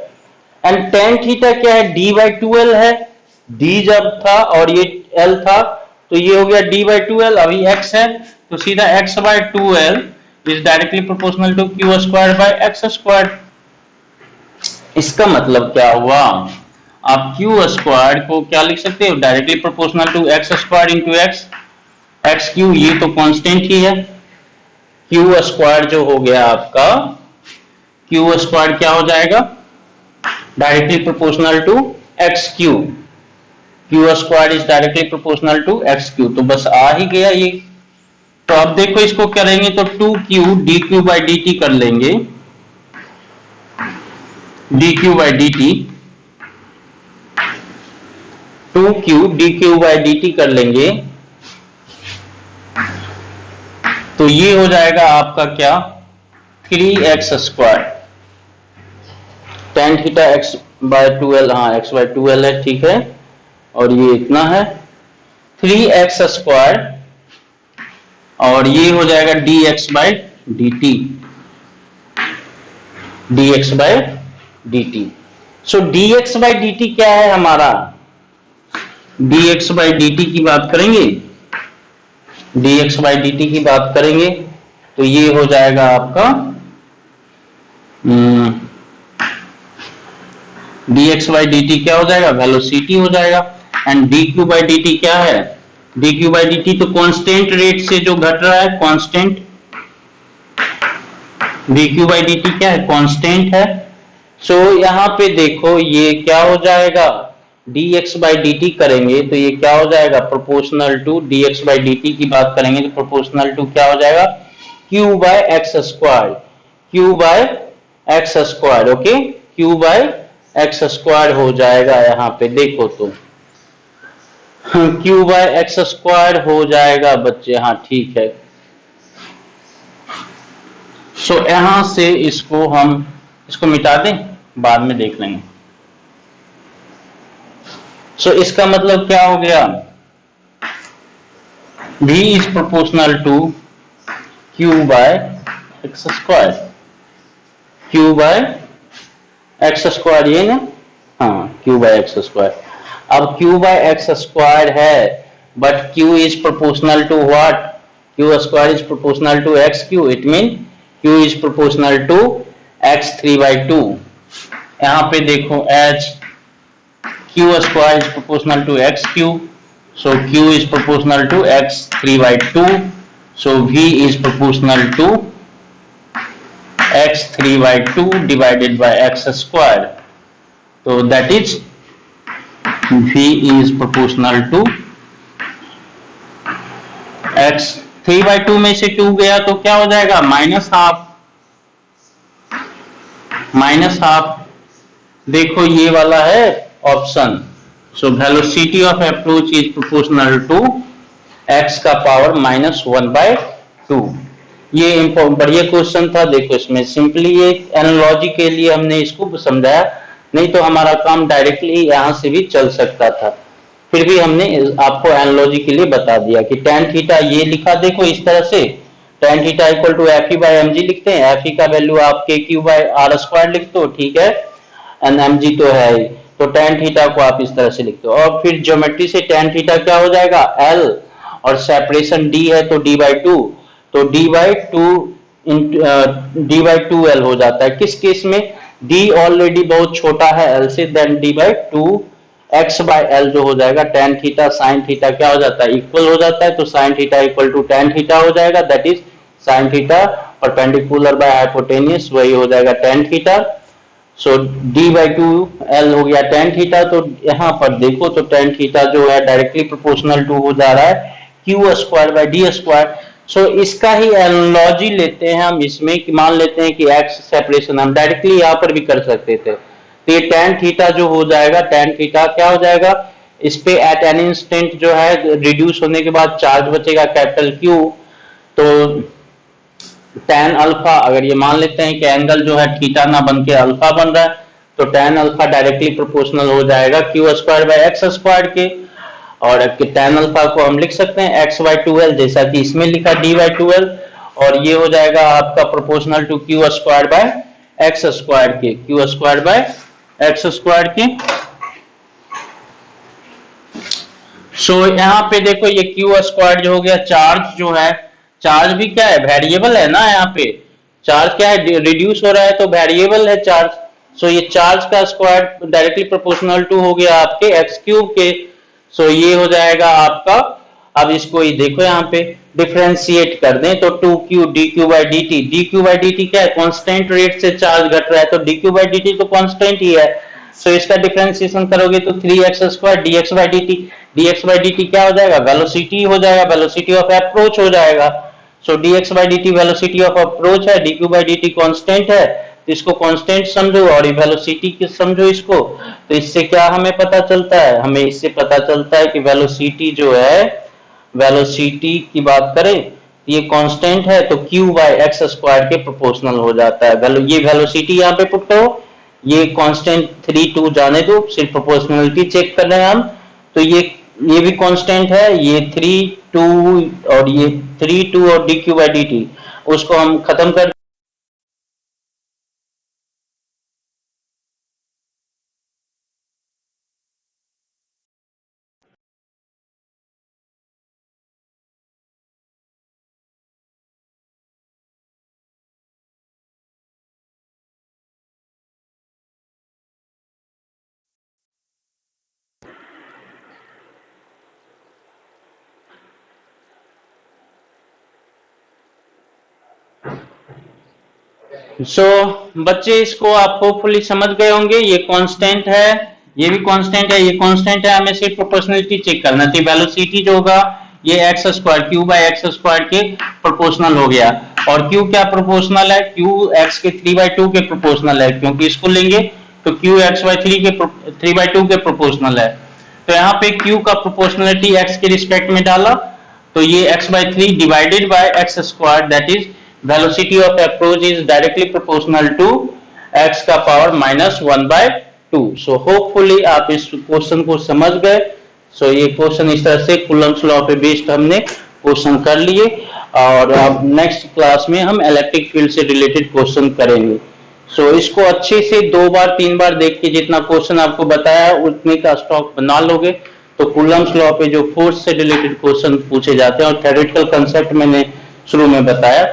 And tan theta क्या है, d/2L है, D जब था और ये L था तो ये हो गया d/2L, अभी X है तो सीधा x/2L is directly proportional to Q square bye X square. इसका मतलब क्या हुआ, आप क्यू स्क्वायर को क्या लिख सकते हो, directly proportional to X square into X, X cube ये तो कांस्टेंट ही है, क्यू स्क्वायर जो हो गया आपका, क्यू स्क्वायर क्या हो जाएगा, directly proportional to X cube, Q square is directly proportional to X cube, तो बस आ ही गया ये। तो अब देखो इसको करेंगे तो 2q D Q by D T कर लेंगे, D Q by D T, 2q D Q by D T कर लेंगे, तो ये हो जाएगा आपका क्या, 3x square, tan theta X by 2l, हाँ x बाय 2l है, ठीक है, और ये इतना है 3x स्क्वायर, और ये हो जाएगा dx by dt, dx by dt। So dx by dt क्या है हमारा, dx बाय dt की बात करेंगे, dx बाय dt की बात करेंगे, तो ये हो जाएगा आपका dx बाय dt क्या हो जाएगा, वेलोसिटी हो जाएगा, एंड dq बाय dt क्या है, dq बाय dt तो कांस्टेंट रेट से जो घट रहा है, कांस्टेंट, dq बाय dt क्या है, कांस्टेंट है। सो यहां पे देखो ये क्या हो जाएगा, dx बाय dt करेंगे तो ये क्या हो जाएगा, proportional to dx by dt की बात करेंगे तो प्रोपोर्शनल टू क्या हो जाएगा, q by X square, q by X square, okay, q by X square हो जाएगा, यहां पे देखो तो q बाय एक्स स्क्वायर हो जाएगा बच्चे, हाँ ठीक है। सो यहां से इसको हम इसको मिटा दें, बाद में देख लेंगे। सो इसका मतलब क्या हो गया, v is proportional to q by X square, q by X square, ये ना, हाँ q बाय एक्स स्क्वायर। अब q बाय एक्स स्क्वायर है, but q is proportional to what, q square is proportional to X cube, it mean q is proportional to x 3/2। यहां पे देखो h, q square is proportional to x cube, so q is proportional to x 3/2, so v is proportional to x 3/2 divided by x square, so that is v is proportional to x 3/2 में से 2 गया तो क्या हो जाएगा, माइनस हाफ, माइनस हाफ, देखो ये वाला है option. So velocity of approach is proportional to x का पावर -1/2। ये बढ़िया क्वेश्चन था, देखो इसमें सिंपली ये एनालॉजी के लिए हमने इसको समझाया, नहीं तो हमारा काम डायरेक्टली यहां से भी चल सकता था, फिर भी हमने आपको एनालॉजी के लिए बता दिया कि tan थीटा ये लिखा, देखो इस तरह से tan theta equal to Fe by mg लिखते हैं, Fe का वैल्यू आप kq बाय r स्क्वायर लिखते हो, ठीक है, एंड mg तो है, तो tan थीटा को आप इस तरह से लिखते हो, और फिर ज्योमेट्री से tan थीटा क्या हो जाएगा L, और सेपरेशन d है तो d/2, तो d/2l हो जाता है, किस केस में, d ऑलरेडी बहुत छोटा है l से, then d/2 x bye l जो हो जाएगा, tan थीटा sin थीटा क्या हो जाता है, इक्वल हो जाता है, तो sin theta equal to tan theta हो जाएगा, that is sin theta perpendicular by hypotenuse, वही हो जाएगा tan थीटा। सो d/2l हो गया tan थीटा, तो यहां पर देखो तो tan थीटा जो है डायरेक्टली प्रोपोर्शनल टू हो जा रहा है q square by d square. So इसका ही एनालॉजी लेते हैं हम इसमें, कि मान लेते हैं कि x सेपरेशन हम डायरेक्टली यहां पर भी कर सकते थे, तो ये tan थीटा जो हो जाएगा, tan थीटा क्या हो जाएगा, इस पे एट एन इंस्टेंट जो है रिड्यूस होने के बाद चार्ज बचेगा कैपिटल Q, तो tan अल्फा, अगर ये मान लेते हैं कि एंगल जो है थीटा ना बन के अल्फा बन रहा है, तो tan अल्फा डायरेक्टली प्रोपोर्शनल हो जाएगा q square by X square के, और tan अल्फा को हम लिख सकते हैं x/2l, जैसा कि इसमें लिखा d/2l, और ये हो जाएगा आपका proportional to q square by X square K, q square by X square K. So यहाँ पे देखो ये q स्क्वायर जो हो गया, चार्ज जो है, चार्ज भी क्या है, वेरिएबल है ना, यहाँ पे चार्ज क्या है, रिड्यूस हो रहा है तो वेरिएबल है चार्ज, सो ये चार्ज का स्क्वायर डायरेक्टली प्रोपोर्शनल टू हो गया आपके एक्स क्यूब के। सो ये हो जाएगा आपका। अब इसको ये देखो यहाँ पे डिफरेंशिएट कर दें तो 2q dq by dt, dq by dt क्या है, कांस्टेंट रेट से चार्ज घट रहा है, तो dq बाई dt तो कांस्टेंट ही है। सो इसका डिफरेंशिएशन करोगे तो 3x square dx by dt, dx by dt क्या हो जाएगा, वेलोसिटी हो जाएगा, वेलोसिटी ऑफ अप्रोच हो जाएगा। सो dx by dt velocity of approach है, dq बाई dt कांस्टेंट है, तो इसको कांस्टेंट समझो और वेलोसिटी की समझो इसको। तो इससे क्या हमें पता चलता है, हमें इससे पता चलता है कि वेलोसिटी जो है, वेलोसिटी की बात करें ये कांस्टेंट है तो q बाय एक्स स्क्वायर के प्रोपोर्शनल हो जाता है। ये वेलोसिटी यहाँ पे पुट करो, ये कांस्टेंट 3 2 जाने दो, सिर्फ प्रोपोर्शनलिटी चेक कर रहे हैं हम। तो ये भी कांस्टेंट है, ये 3 2 और ये 3 2 और dq बाई dt उसको हम खत्म कर। बच्चे इसको आप होपफुली समझ गए होंगे। ये कांस्टेंट है, ये भी कांस्टेंट है, ये कांस्टेंट है, हमें सिर्फ प्रोपोर्शनलिटी चेक करना थी। वेलोसिटी जो होगा ये x square Q by x square के प्रोपोर्शनल हो गया। और क्यू क्या प्रोपोर्शनल है, क्यू एक्स के 3/2 के प्रोपोर्शनल है, क्योंकि इसको लेंगे तो क्यू एक्स बाई 3/2 के प्रोपोर्शनल है। तो यहाँ पे क्यू का प्रोपोर्शनलिटी एक्स के रिस्पेक्ट में डाला तो ये x/3 divided by X square, that is velocity of approach is directly proportional to x का पावर -1/2। सो होपफुली आप इस क्वेश्चन को समझ गए। सो ये क्वेश्चन इस तरह से कूलम्स लॉ पे बेस्ड हमने क्वेश्चन कर लिए, और अब नेक्स्ट क्लास में हम इलेक्ट्रिक फील्ड से रिलेटेड क्वेश्चन करेंगे। सो इसको अच्छे से 2 बार 3 बार देख के जितना क्वेश्चन आपको बताया उतने का स्टॉक बना लोगे तो कूलम्स लॉ पे जो फोर्स से रिलेटेड क्वेश्चन पूछे जाते हैं और थ्योरेटिकल कंसेप्ट मैंने शुरू में बताया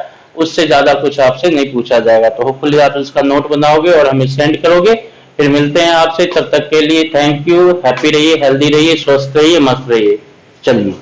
उससे ज्यादा कुछ आपसे नहीं पूछा जाएगा। तो होपफुली आप इसका नोट बनाओगे और हमें सेंड करोगे। फिर मिलते हैं आपसे, तब तक के लिए थैंक यू। हैप्पी रहिए, हेल्दी रहिए, स्वस्थ रहिए, मस्त रहिए। चलिए।